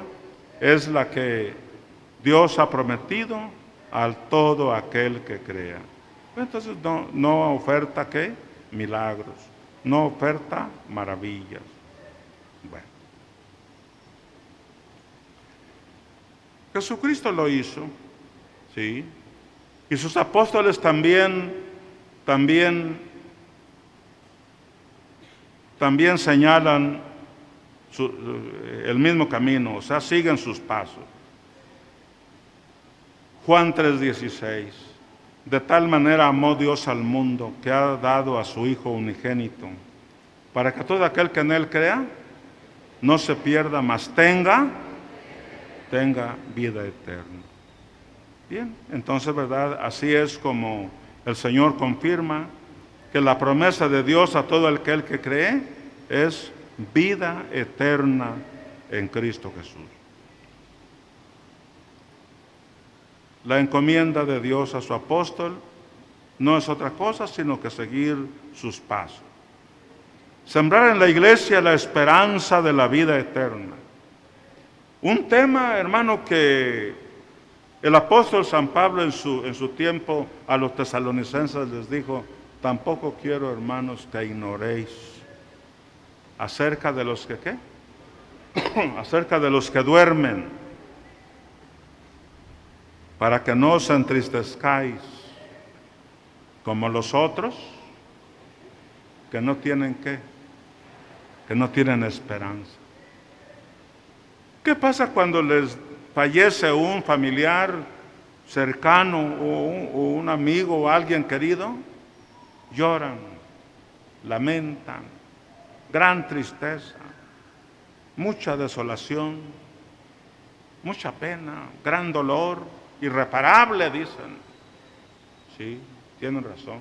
A: es la que Dios ha prometido a todo aquel que crea. Entonces no oferta ¿qué? Milagros, no oferta maravillas. Bueno, Jesucristo lo hizo, ¿sí? Y sus apóstoles también señalan el mismo camino, o sea, siguen sus pasos. Juan 3:16, de tal manera amó Dios al mundo que ha dado a su Hijo unigénito, para que todo aquel que en Él crea no se pierda, mas tenga vida eterna. Bien, entonces, ¿verdad? Así es como el Señor confirma que la promesa de Dios a todo aquel que cree es vida eterna en Cristo Jesús. La encomienda de Dios a su apóstol no es otra cosa sino que seguir sus pasos. Sembrar en la iglesia la esperanza de la vida eterna. Un tema, hermano, que el apóstol San Pablo en su tiempo a los tesalonicenses les dijo: tampoco quiero, hermanos, que ignoréis acerca de los que ¿qué? Acerca de los que duermen, para que no os entristezcáis como los otros que no tienen ¿qué? Que no tienen esperanza. ¿Qué pasa cuando les fallece un familiar cercano o un amigo o alguien querido? Lloran, lamentan, gran tristeza, mucha desolación, mucha pena, gran dolor, irreparable, dicen. Sí, tienen razón.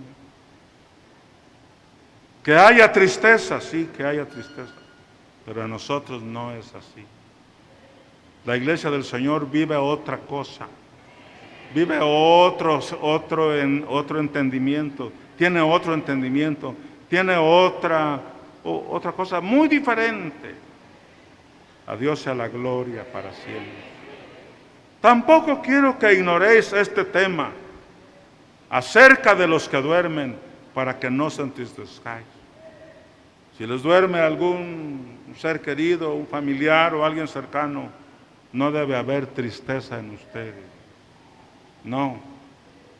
A: Que haya tristeza, sí, que haya tristeza, pero en nosotros no es así. La iglesia del Señor vive otra cosa, vive otro entendimiento, tiene otro entendimiento, tiene otra cosa muy diferente. A Dios sea la gloria para siempre. Tampoco quiero que ignoréis este tema acerca de los que duermen, para que no se entristezcáis. Si les duerme algún ser querido, un familiar o alguien cercano, no debe haber tristeza en ustedes. No,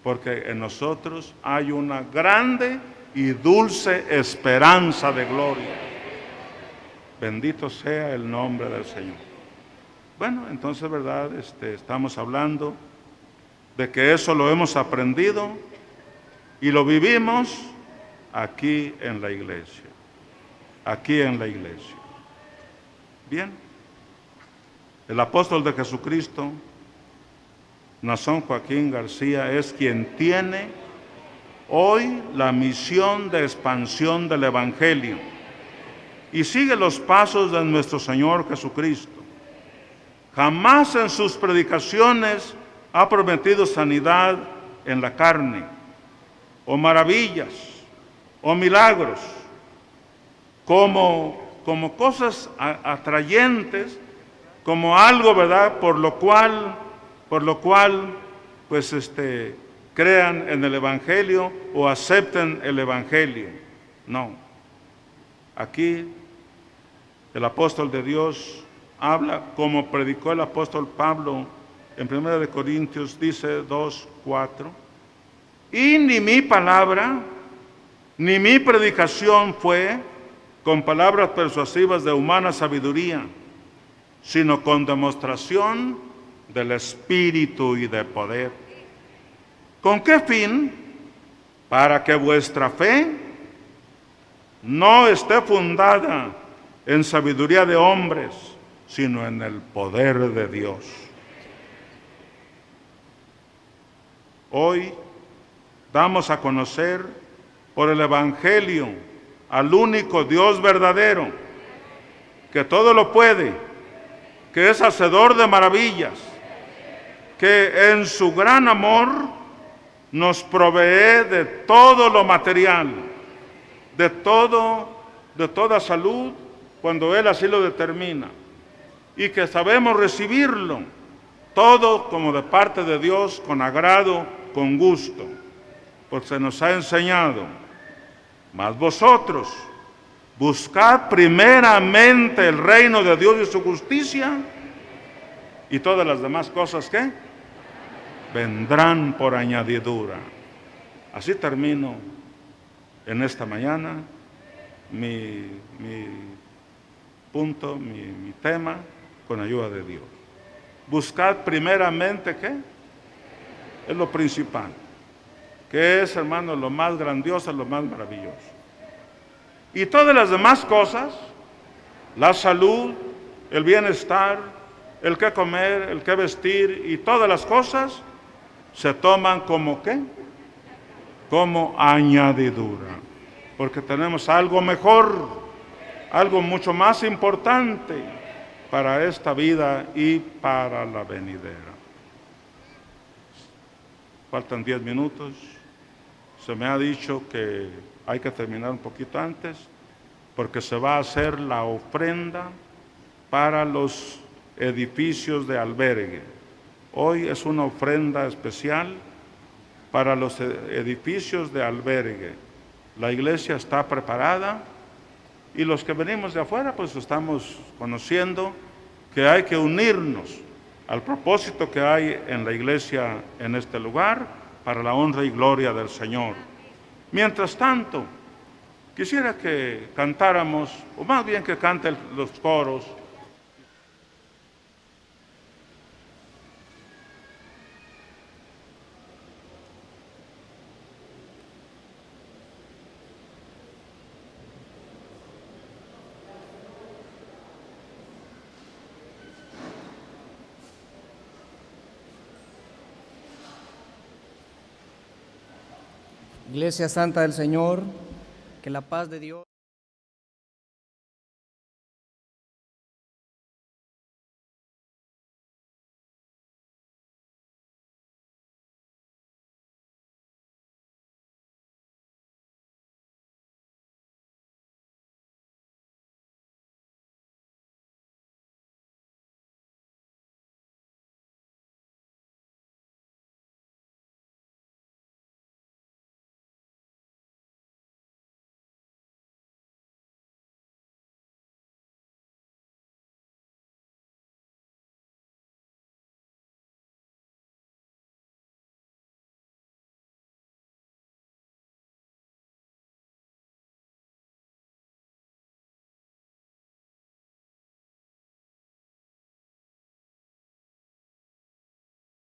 A: porque en nosotros hay una grande y dulce esperanza de gloria. Bendito sea el nombre del Señor. Bueno, entonces, ¿verdad? Estamos hablando de que eso lo hemos aprendido y lo vivimos aquí en la iglesia. Aquí en la iglesia. Bien. El apóstol de Jesucristo, Nazón Joaquín García, es quien tiene hoy la misión de expansión del Evangelio y sigue los pasos de nuestro Señor Jesucristo. Jamás en sus predicaciones ha prometido sanidad en la carne, o maravillas, o milagros, como cosas atrayentes, como algo, ¿verdad?, por lo cual, pues, crean en el Evangelio o acepten el Evangelio. No. Aquí el apóstol de Dios habla como predicó el apóstol Pablo en 1 Corintios, dice 2:4, y ni mi palabra, ni mi predicación fue con palabras persuasivas de humana sabiduría, sino con demostración del Espíritu y de poder. ¿Con qué fin? para que vuestra fe no esté fundada en sabiduría de hombres, sino en el poder de Dios. Hoy damos a conocer por el Evangelio al único Dios verdadero, que todo lo puede, que es hacedor de maravillas, que en su gran amor nos provee de todo lo material, de toda salud, cuando Él así lo determina, y que sabemos recibirlo, todo como de parte de Dios, con agrado, con gusto, pues se nos ha enseñado: mas vosotros buscad primeramente el reino de Dios y su justicia, y todas las demás cosas, ¿qué? Vendrán por añadidura. Así termino en esta mañana mi punto, mi tema, con ayuda de Dios. Buscad primeramente, ¿qué? Es lo principal. ¿Qué es, hermano? Lo más grandioso, lo más maravilloso. Y todas las demás cosas, la salud, el bienestar, el qué comer, el qué vestir, y todas las cosas se toman como ¿qué? Como añadidura. Porque tenemos algo mejor, algo mucho más importante para esta vida y para la venidera. Faltan 10 minutos. Se me ha dicho que hay que terminar un poquito antes, porque se va a hacer la ofrenda para los edificios de albergue. Hoy es una ofrenda especial para los edificios de albergue. La iglesia está preparada, y los que venimos de afuera, pues estamos conociendo que hay que unirnos al propósito que hay en la iglesia en este lugar, para la honra y gloria del Señor. Mientras tanto, quisiera que cantáramos, o más bien que canten los coros.
D: Iglesia Santa del Señor, que la paz de Dios